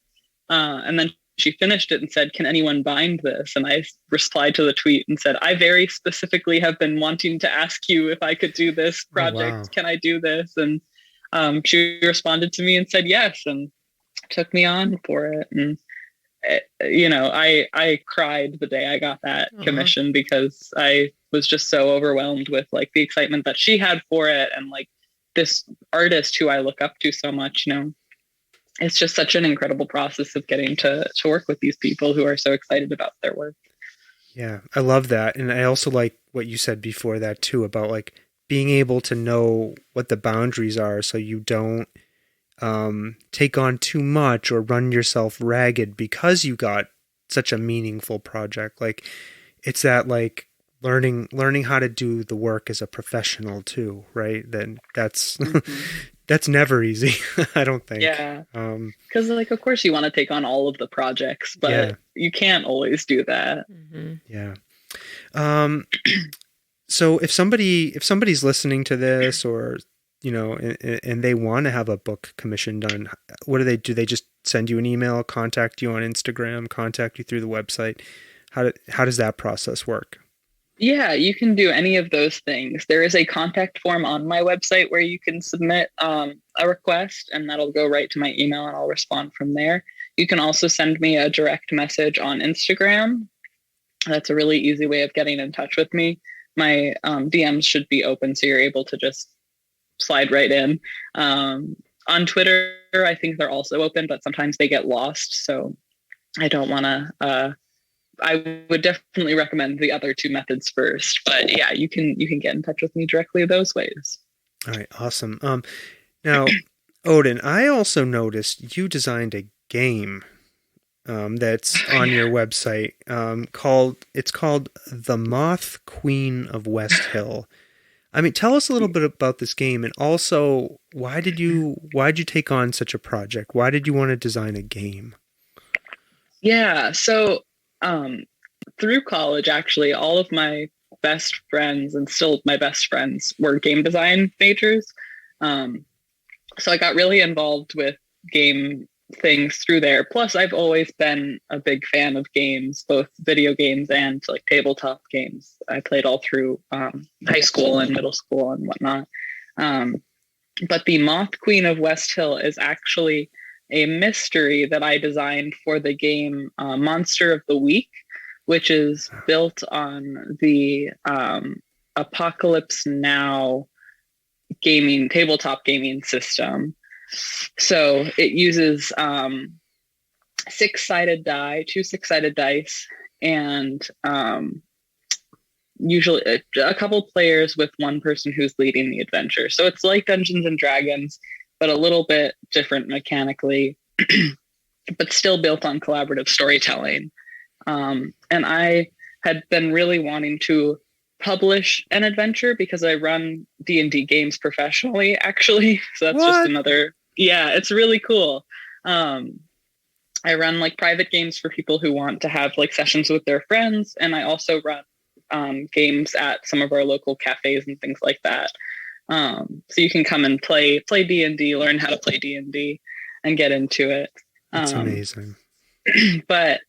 And then she finished it and said, "Can anyone bind this?" And I replied to the tweet and said, "I very specifically have been wanting to ask you if I could do this project. Oh, wow. Can I do this?" And she responded to me and said yes, and took me on for it. And I cried the day I got that commission because I was just so overwhelmed with like the excitement that she had for it, and like this artist who I look up to so much. It's just such an incredible process of getting to work with these people who are so excited about their work. Yeah, I love that. And I also like what you said before that too, about like being able to know what the boundaries are so you don't take on too much or run yourself ragged because you got such a meaningful project. Like it's that like learning how to do the work as a professional too, right? Then that's that's never easy. I don't think. Yeah. Because like of course you want to take on all of the projects, but you can't always do that. Mm-hmm. Yeah. So if somebody's listening to this, or and they want to have a book commission done, what do? They just send you an email, contact you on Instagram, contact you through the website? How does that process work? Yeah, you can do any of those things. There is a contact form on my website where you can submit a request, and that'll go right to my email, and I'll respond from there. You can also send me a direct message on Instagram. That's a really easy way of getting in touch with me. My DMs should be open, so you're able to just slide right in. On Twitter, I think they're also open, but sometimes they get lost. So I don't want to, I would definitely recommend the other two methods first, but yeah, you can get in touch with me directly those ways. All right. Awesome. Now, Odin, I also noticed you designed a game that's on your website called The Moth Queen of West Hill. I mean, tell us a little bit about this game, and also why did you take on such a project? Why did you want to design a game? Yeah, so through college, actually, all of my best friends, and still my best friends, were game design majors. So I got really involved with game things through there. Plus, I've always been a big fan of games, both video games and like tabletop games. I played all through high school and middle school and whatnot. But the Moth Queen of West Hill is actually a mystery that I designed for the game Monster of the Week, which is built on the Apocalypse Now tabletop gaming system. So it uses two six-sided dice, and usually a couple players with one person who's leading the adventure. So it's like Dungeons and Dragons, but a little bit different mechanically, but still built on collaborative storytelling. And I had been really wanting to publish an adventure because I run D&D games professionally, actually. So that's just another... Yeah, it's really cool. I run like private games for people who want to have like sessions with their friends. And I also run games at some of our local cafes and things like that. So you can come and play D&D, learn how to play D&D and get into it. That's amazing. But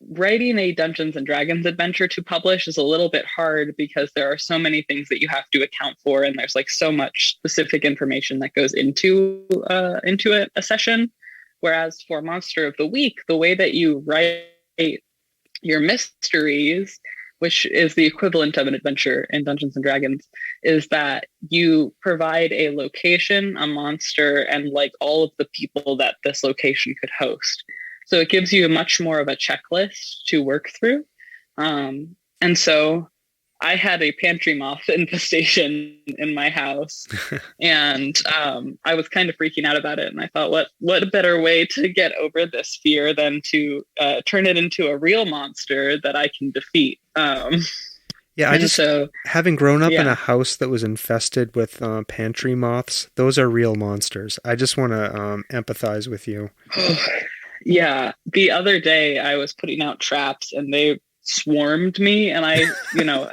writing a Dungeons and Dragons adventure to publish is a little bit hard because there are so many things that you have to account for, and there's like so much specific information that goes into a session. Whereas for Monster of the Week, the way that you write your mysteries, which is the equivalent of an adventure in Dungeons and Dragons, is that you provide a location, a monster, and like all of the people that this location could host. So it gives you much more of a checklist to work through. And so I had a pantry moth infestation in my house, and I was kind of freaking out about it. And I thought, what a better way to get over this fear than to turn it into a real monster that I can defeat. Yeah, Yeah, And so, having grown up in yeah. a house that was infested with pantry moths, those are real monsters. I just want to empathize with you. Yeah. The other day I was putting out traps and they swarmed me, and I,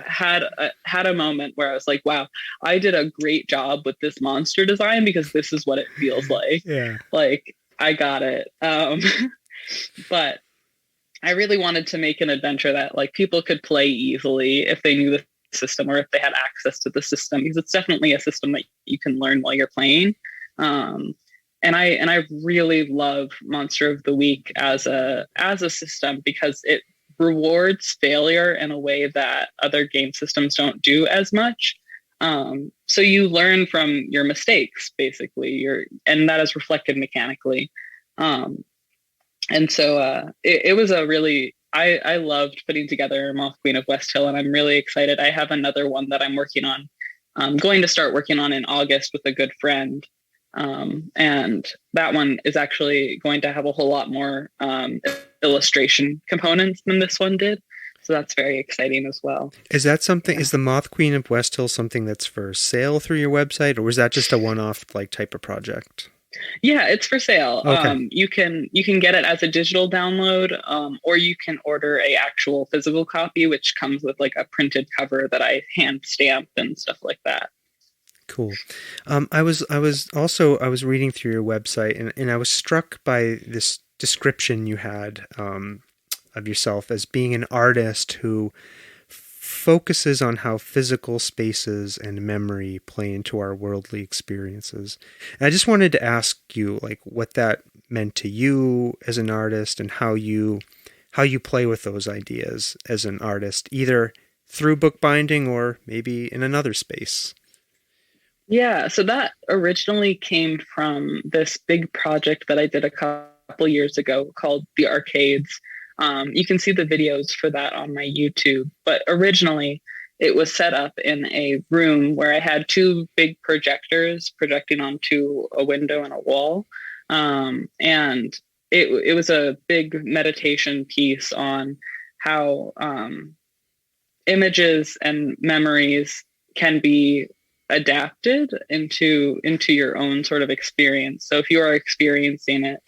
had a moment where I was like, wow, I did a great job with this monster design, because this is what it feels like. Yeah. Like, I got it. But I really wanted to make an adventure that like people could play easily if they knew the system or if they had access to the system, because it's definitely a system that you can learn while you're playing. Um, and I really love Monster of the Week as a system, because it rewards failure in a way that other game systems don't do as much. So you learn from your mistakes, basically. And that is reflected mechanically. And so it was a really, I loved putting together Moth Queen of West Hill, and I'm really excited. I have another one that I'm working on. I'm going to start working on in August with a good friend. And that one is actually going to have a whole lot more illustration components than this one did. So that's very exciting as well. Is that something, is the Moth Queen of West Hill something that's for sale through your website, or was that just a one-off like type of project? Yeah, it's for sale. Okay. You can get it as a digital download, or you can order a actual physical copy, which comes with like a printed cover that I hand stamp and stuff like that. Cool. I was reading through your website, and I was struck by this description you had of yourself as being an artist who focuses on how physical spaces and memory play into our worldly experiences. And I just wanted to ask you, like, what that meant to you as an artist, and how you play with those ideas as an artist, either through bookbinding or maybe in another space. Yeah, so that originally came from this big project that I did a couple years ago called The Arcades. You can see the videos for that on my YouTube, but originally it was set up in a room where I had two big projectors projecting onto a window and a wall. And it was a big meditation piece on how images and memories can be adapted into your own sort of experience. So if you are experiencing it,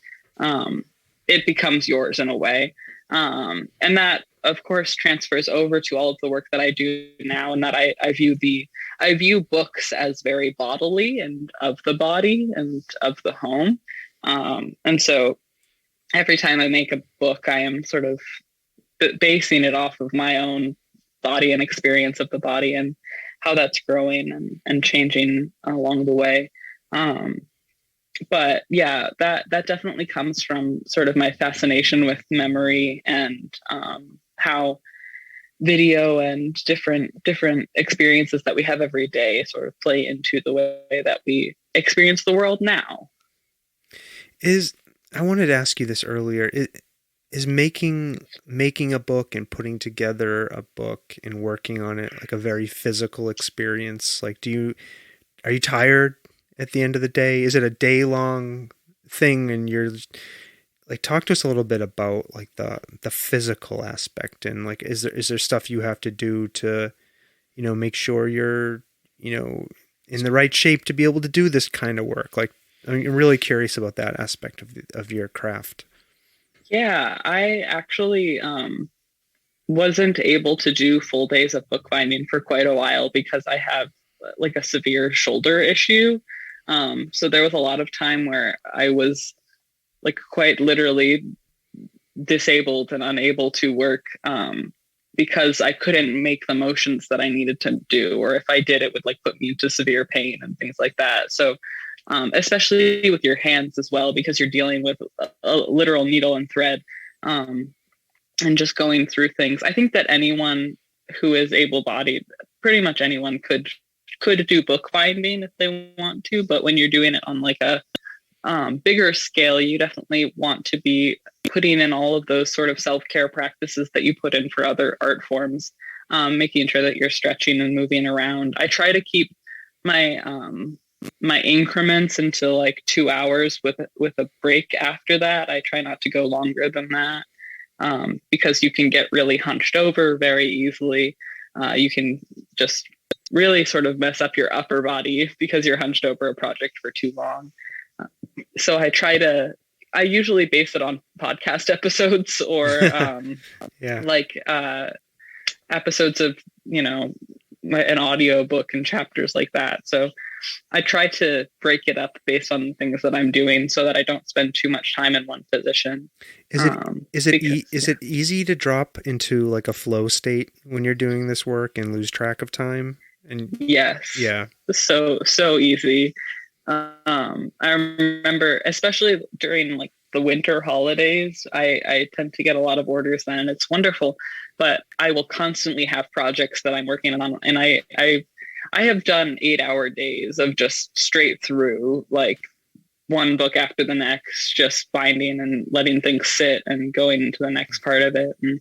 it becomes yours in a way. And that, of course, transfers over to all of the work that I do now, and that I view books as very bodily and of the body and of the home. And so every time I make a book, I am sort of basing it off of my own body and experience of the body, and how that's growing and changing along the way. But yeah, that definitely comes from sort of my fascination with memory, and how video and different experiences that we have every day sort of play into the way that we experience the world now. I wanted to ask you this earlier. Is making a book and putting together a book and working on it like a very physical experience? Like, are you tired at the end of the day? Is it a day-long thing? And you're like, talk to us a little bit about like the physical aspect, and like, is there stuff you have to do to, make sure you're, in the right shape to be able to do this kind of work? Like, I'm really curious about that aspect of your craft. Yeah, I actually wasn't able to do full days of bookbinding for quite a while, because I have like a severe shoulder issue. So there was a lot of time where I was like quite literally disabled and unable to work, because I couldn't make the motions that I needed to do, or if I did, it would like put me into severe pain and things like that. So especially with your hands as well, because you're dealing with a literal needle and thread, and just going through things. I think that anyone who is able-bodied, pretty much anyone could do bookbinding if they want to, but when you're doing it on like a bigger scale, you definitely want to be putting in all of those sort of self-care practices that you put in for other art forms, making sure that you're stretching and moving around. I try to keep my increments into like 2 hours with a break after that. I try not to go longer than that, because you can get really hunched over very easily. you can just really sort of mess up your upper body because you're hunched over a project for too long. So I usually base it on podcast episodes or episodes of, an audio book and chapters like that. So I try to break it up based on things that I'm doing so that I don't spend too much time in one position. Is it easy to drop into like a flow state when you're doing this work and lose track of time? And yes. Yeah. So easy. I remember, especially during like the winter holidays, I tend to get a lot of orders then, and it's wonderful, but I will constantly have projects that I'm working on. And I have done 8-hour days of just straight through, like one book after the next, just binding and letting things sit and going into the next part of it. And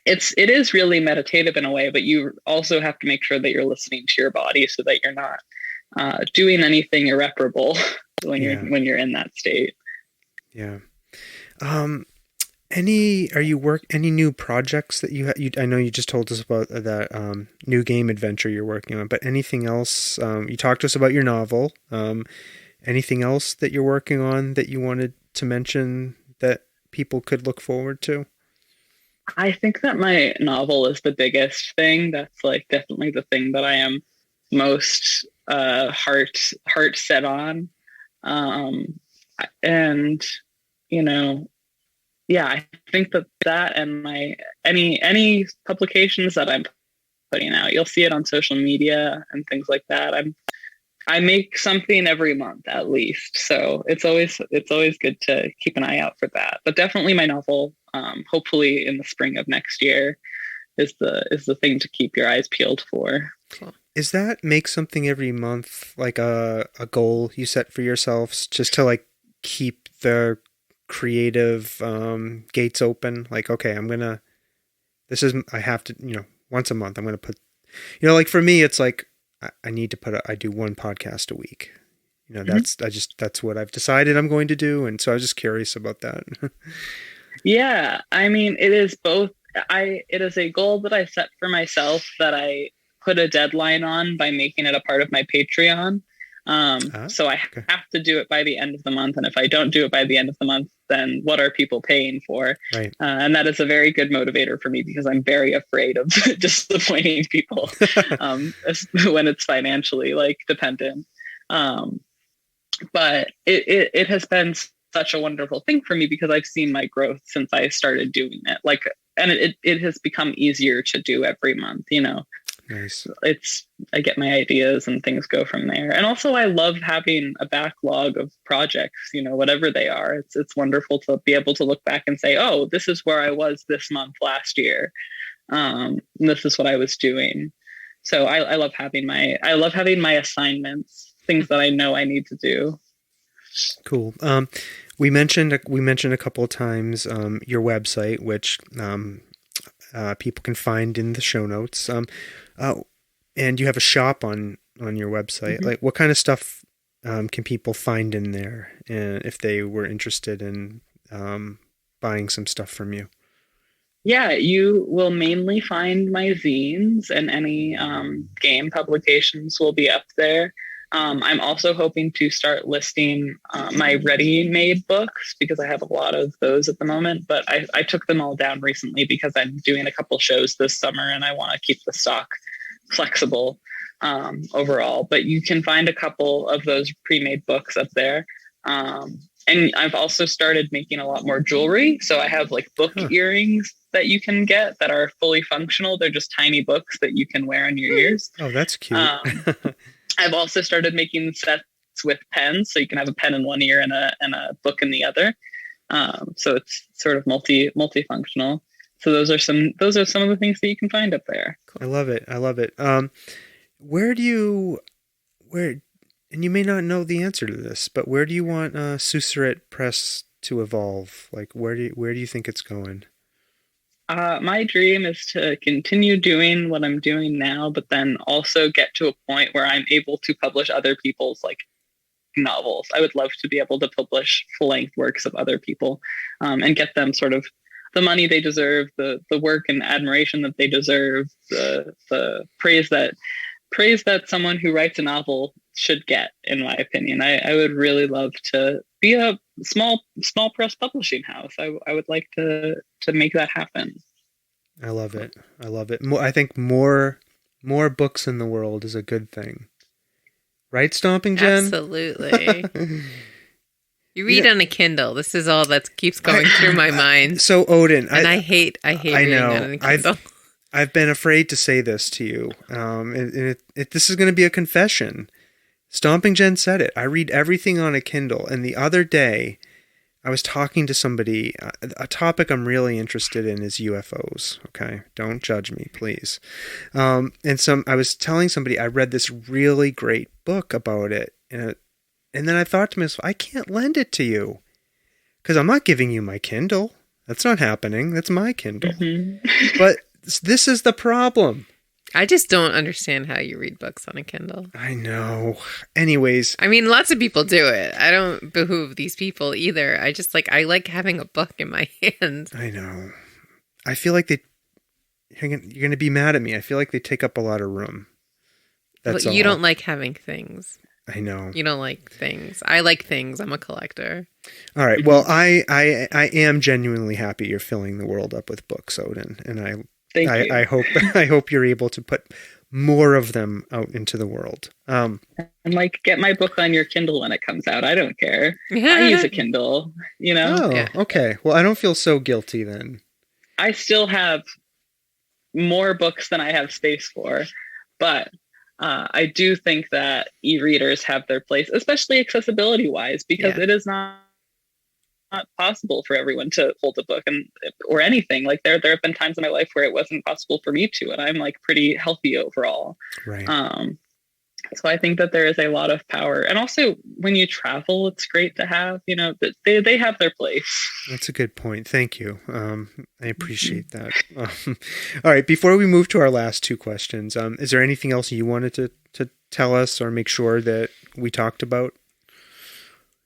it is really meditative in a way, but you also have to make sure that you're listening to your body so that you're not doing anything irreparable when you're in that state. Yeah. Any new projects that you I know you just told us about that new game adventure you're working on, but anything else? You talked to us about your novel. Anything else that you're working on that you wanted to mention that people could look forward to? I think that my novel is the biggest thing. That's like definitely the thing that I am most heart set on. And I think that and my any publications that I'm putting out, you'll see it on social media and things like that. I make something every month at least, so it's always good to keep an eye out for that. But definitely my novel, hopefully in the spring of next year, is the thing to keep your eyes peeled for. Cool. Is that make something every month like a goal you set for yourselves, just to like keep the creative gates open? Like, okay, I have to, once a month I'm going to put, like for me, it's like, I need to I do one podcast a week. That's what I've decided I'm going to do. And so I was just curious about that. Yeah. I mean, it is both. It is a goal that I set for myself that I put a deadline on by making it a part of my Patreon. So I have to do it by the end of the month. And if I don't do it by the end of the month, then what are people paying for? Right. And that is a very good motivator for me because I'm very afraid of disappointing people when it's financially dependent. But it has been such a wonderful thing for me because I've seen my growth since I started doing it. And it has become easier to do every month, Nice. I get my ideas and things go from there. And also I love having a backlog of projects, whatever they are. It's wonderful to be able to look back and say, oh, this is where I was this month last year. And this is what I was doing. So I love having my assignments, things that I know I need to do. Cool. We mentioned a couple of times your website, which people can find in the show notes. And you have a shop on your website. Mm-hmm. Like, what kind of stuff can people find in there, and if they were interested in buying some stuff from you? Yeah, you will mainly find my zines, and any game publications will be up there. I'm also hoping to start listing my ready-made books because I have a lot of those at the moment, but I took them all down recently because I'm doing a couple shows this summer and I want to keep the stock flexible overall. But you can find a couple of those pre-made books up there. And I've also started making a lot more jewelry. So I have book earrings that you can get that are fully functional. They're just tiny books that you can wear on your ears. Oh, that's cute. I've also started making sets with pens, so you can have a pen in one ear and a book in the other. So it's sort of multifunctional. So those are some of the things that you can find up there. Cool. I love it. And you may not know the answer to this, but where do you want Susurrate Press to evolve? Where do you think it's going? My dream is to continue doing what I'm doing now, but then also get to a point where I'm able to publish other people's novels. I would love to be able to publish full-length works of other people and get them sort of money they deserve, the work and admiration that they deserve, the praise that someone who writes a novel should get, in my opinion. I would really love to be a small press publishing house. I would like to make that happen. I love it. I love it. I think more books in the world is a good thing. Right, Stomping Jen? Absolutely. You read on a Kindle. This is all that keeps going through my mind. So Odin, and I hate reading on a Kindle. I've been afraid to say this to you. This is going to be a confession. Stomping Jen said it. I read everything on a Kindle. And the other day, I was talking to somebody. A topic I'm really interested in is UFOs. Okay, don't judge me, please. I was telling somebody I read this really great book about it, and then I thought to myself, I can't lend it to you because I'm not giving you my Kindle. That's not happening. That's my Kindle. Mm-hmm. But this is the problem. I just don't understand how you read books on a Kindle. I know. Anyways. I mean, lots of people do it. I don't behoove these people either. I like having a book in my hand. I know. I feel like you're going to be mad at me. I feel like they take up a lot of room. That's all. You don't like having things. I know. You don't like things. I like things. I'm a collector. All right. Well, I am genuinely happy you're filling the world up with books, Odin. And I hope you're able to put more of them out into the world. And get my book on your Kindle when it comes out. I don't care. I use a Kindle, Oh, yeah. Okay. Well, I don't feel so guilty then. I still have more books than I have space for, but I do think that e-readers have their place, especially accessibility wise, because it is not possible for everyone to hold a book or anything. Like there have been times in my life where it wasn't possible for me to, and I'm pretty healthy overall. Right. So I think that there is a lot of power, and also when you travel, it's great to have, that they have their place. That's a good point. Thank you. I appreciate that. All right. Before we move to our last two questions, is there anything else you wanted to tell us or make sure that we talked about?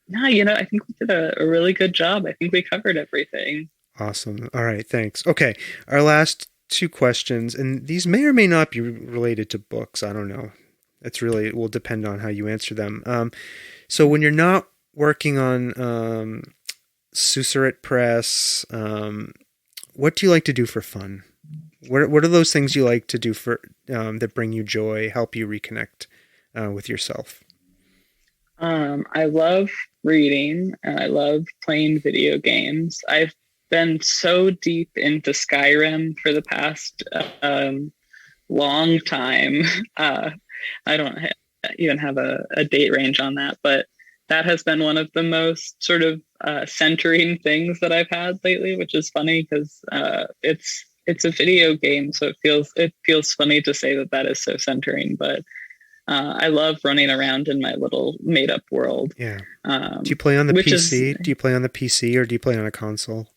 No, I think we did a really good job. I think we covered everything. Awesome. All right. Thanks. Okay. Our last two questions, and these may or may not be related to books. I don't know. It will depend on how you answer them. So when you're not working on Susurrate Press, what do you like to do for fun? What are those things you like to do for that bring you joy, help you reconnect with yourself? I love reading and I love playing video games. I've been so deep into Skyrim for the past long time. I don't even have a date range on that, but that has been one of the most sort of centering things that I've had lately, which is funny because it's a video game, so it feels funny to say that is so centering, but I love running around in my little made-up world. Yeah. Do you play on the PC? Do you play on the PC or do you play on a console?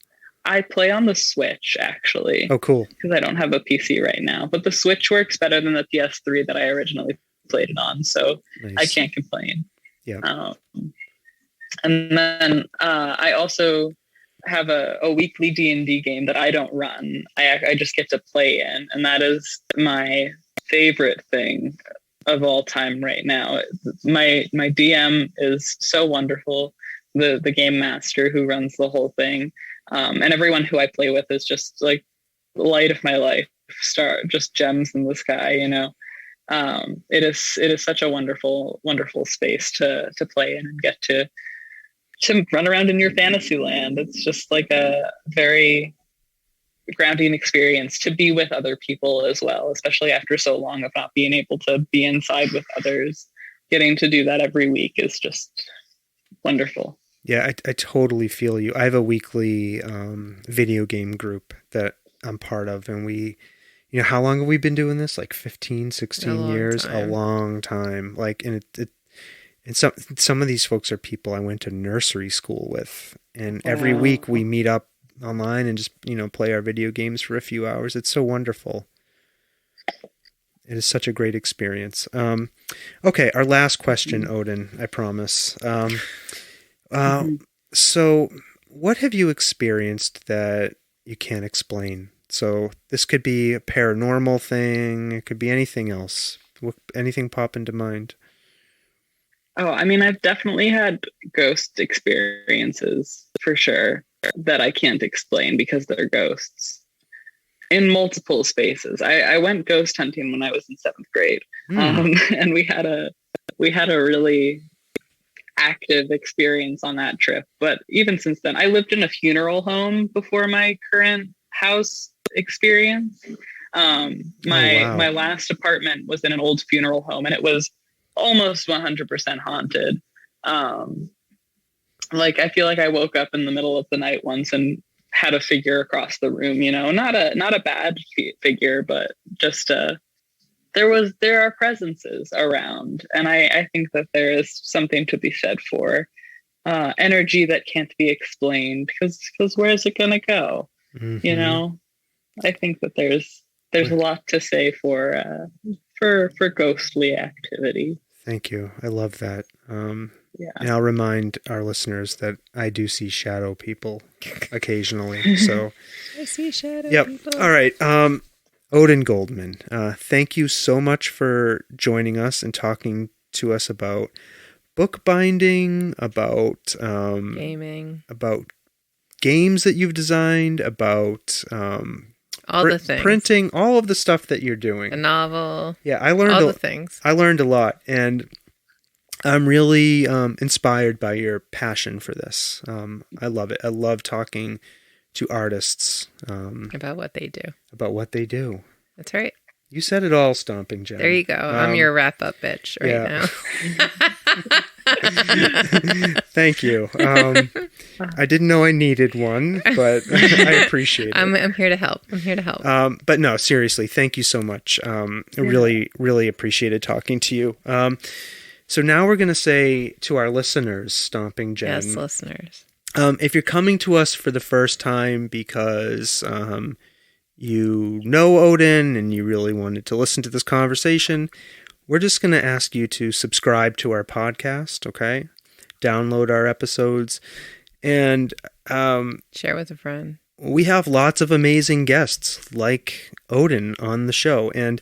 I play on the Switch, actually. Oh, cool. Because I don't have a PC right now. But the Switch works better than the PS3 that I originally played it on, so nice. I can't complain. Yeah. And then I also have a weekly D&D game that I don't run. I just get to play in, and that is my favorite thing of all time right now. My DM is so wonderful. The game master who runs the whole thing. And everyone who I play with is just like the light of my life, just gems in the sky, It is such a wonderful, wonderful space to play in and get to run around in your fantasy land. It's just like a very grounding experience to be with other people as well, especially after so long of not being able to be inside with others. Getting to do that every week is just wonderful. Yeah, I totally feel you. I have a weekly video game group that I'm part of, and we, how long have we been doing this? Like 15, 16 years? A long time. And some of these folks are people I went to nursery school with, and every week we meet up online and just, play our video games for a few hours. It's so wonderful. It is such a great experience. Okay, our last question, Odin, I promise. So what have you experienced that you can't explain. So this could be a paranormal thing. It could be anything else. Anything pop into mind? Oh, I mean, I've definitely had ghost experiences for sure that I can't explain because they're ghosts in multiple spaces. I went ghost hunting when I was in 7th grade, and we had a really active experience on that trip. But even since then, I lived in a funeral home before my current house experience. My last apartment was in an old funeral home, and it was almost 100% haunted. Like, I feel like I woke up in the middle of the night once and had a figure across the room, you know, not a bad figure, but just there are presences around. And I think that there is something to be said for energy that can't be explained, because where is it going to go? Mm-hmm. You know, I think that there's a lot to say for ghostly activity. Thank you. I love that. Yeah. And I'll remind our listeners that I do see shadow people occasionally. So I see shadow people. All right. Odin Goldman, thank you so much for joining us and talking to us about bookbinding, about gaming, about games that you've designed, about all the things, printing, all of the stuff that you're doing. A novel. Yeah, I learned all the things. I learned a lot, and I'm really inspired by your passion for this. I love it. I love talking to artists about what they do. That's right. You said it all, Stomping Jen. There you go. I'm your wrap-up bitch now. Thank you. I didn't know I needed one, but I appreciate it. I'm here to help. But no, seriously, thank you so much. I really, really appreciated talking to you. So now we're going to say to our listeners, Stomping Jen. Yes, listeners. If you're coming to us for the first time because you know Odin and you really wanted to listen to this conversation, we're just going to ask you to subscribe to our podcast, okay? Download our episodes and share with a friend. We have lots of amazing guests like Odin on the show, and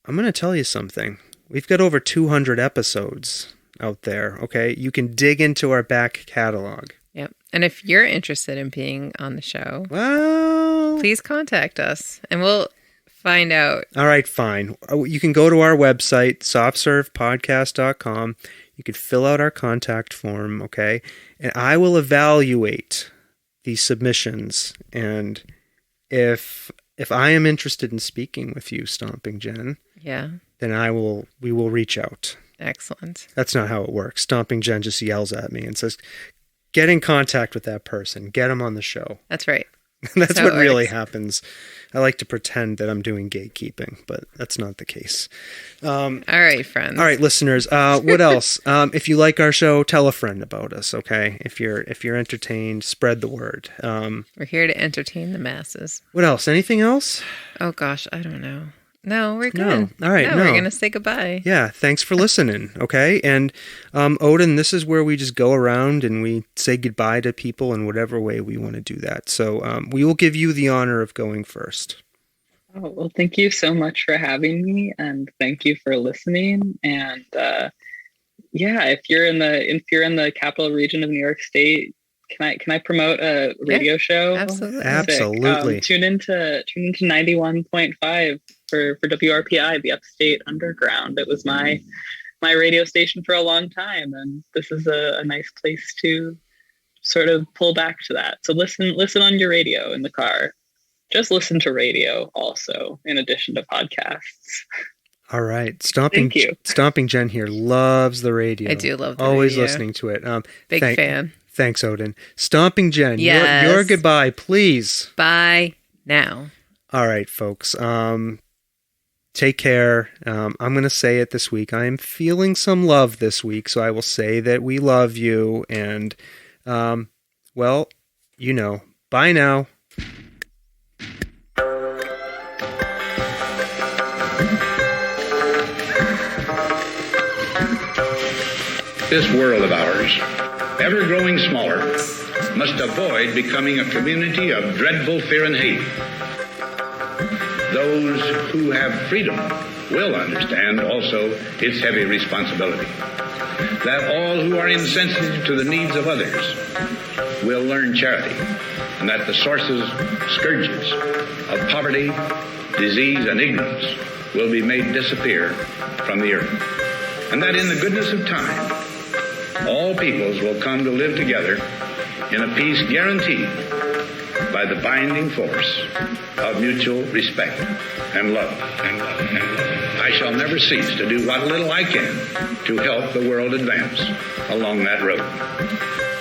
I'm going to tell you something. We've got over 200 episodes out there, okay? You can dig into our back catalog. Yep. And if you're interested in being on the show, well, please contact us and we'll find out. All right, fine. You can go to our website, softservepodcast.com. You can fill out our contact form, okay? And I will evaluate these submissions. And if I am interested in speaking with you, Stomping Jen, then we will reach out. Excellent. That's not how it works. Stomping Jen just yells at me and says, get in contact with that person. Get them on the show. That's right. That's what really happens. I like to pretend that I'm doing gatekeeping, but that's not the case. All right, friends. All right, listeners. What else? If you like our show, tell a friend about us, okay? If you're entertained, spread the word. We're here to entertain the masses. What else? Anything else? Oh, gosh. I don't know. No, we're good. No. All right. No, we're going to say goodbye. Yeah. Thanks for listening. Okay. And, Odin, this is where we just go around and we say goodbye to people in whatever way we want to do that. So, we will give you the honor of going first. Oh, well, thank you so much for having me, and thank you for listening. And, if you're in the capital region of New York State, can I promote a radio show? Absolutely. Absolutely. Tune into 91.5 for WRPI, the Upstate Underground. It was my radio station for a long time, and this is a nice place to sort of pull back to that. So listen on your radio in the car. Just listen to radio also, in addition to podcasts. All right. Stomping Jen here loves the radio. I do love the Always radio. Listening to it. Big fan. Thanks, Odin. Stomping Jen, yes. your goodbye, please. Bye now. All right, folks. Take care. I'm going to say it this week. I am feeling some love this week, so I will say that we love you. And, bye now. This world of ours, ever growing smaller, must avoid becoming a community of dreadful fear and hate. Those who have freedom will understand also its heavy responsibility. That all who are insensitive to the needs of others will learn charity, and that the sources, scourges of poverty, disease, and ignorance will be made disappear from the earth. And that in the goodness of time, all peoples will come to live together in a peace guaranteed by the binding force of mutual respect and love. I shall never cease to do what little I can to help the world advance along that road.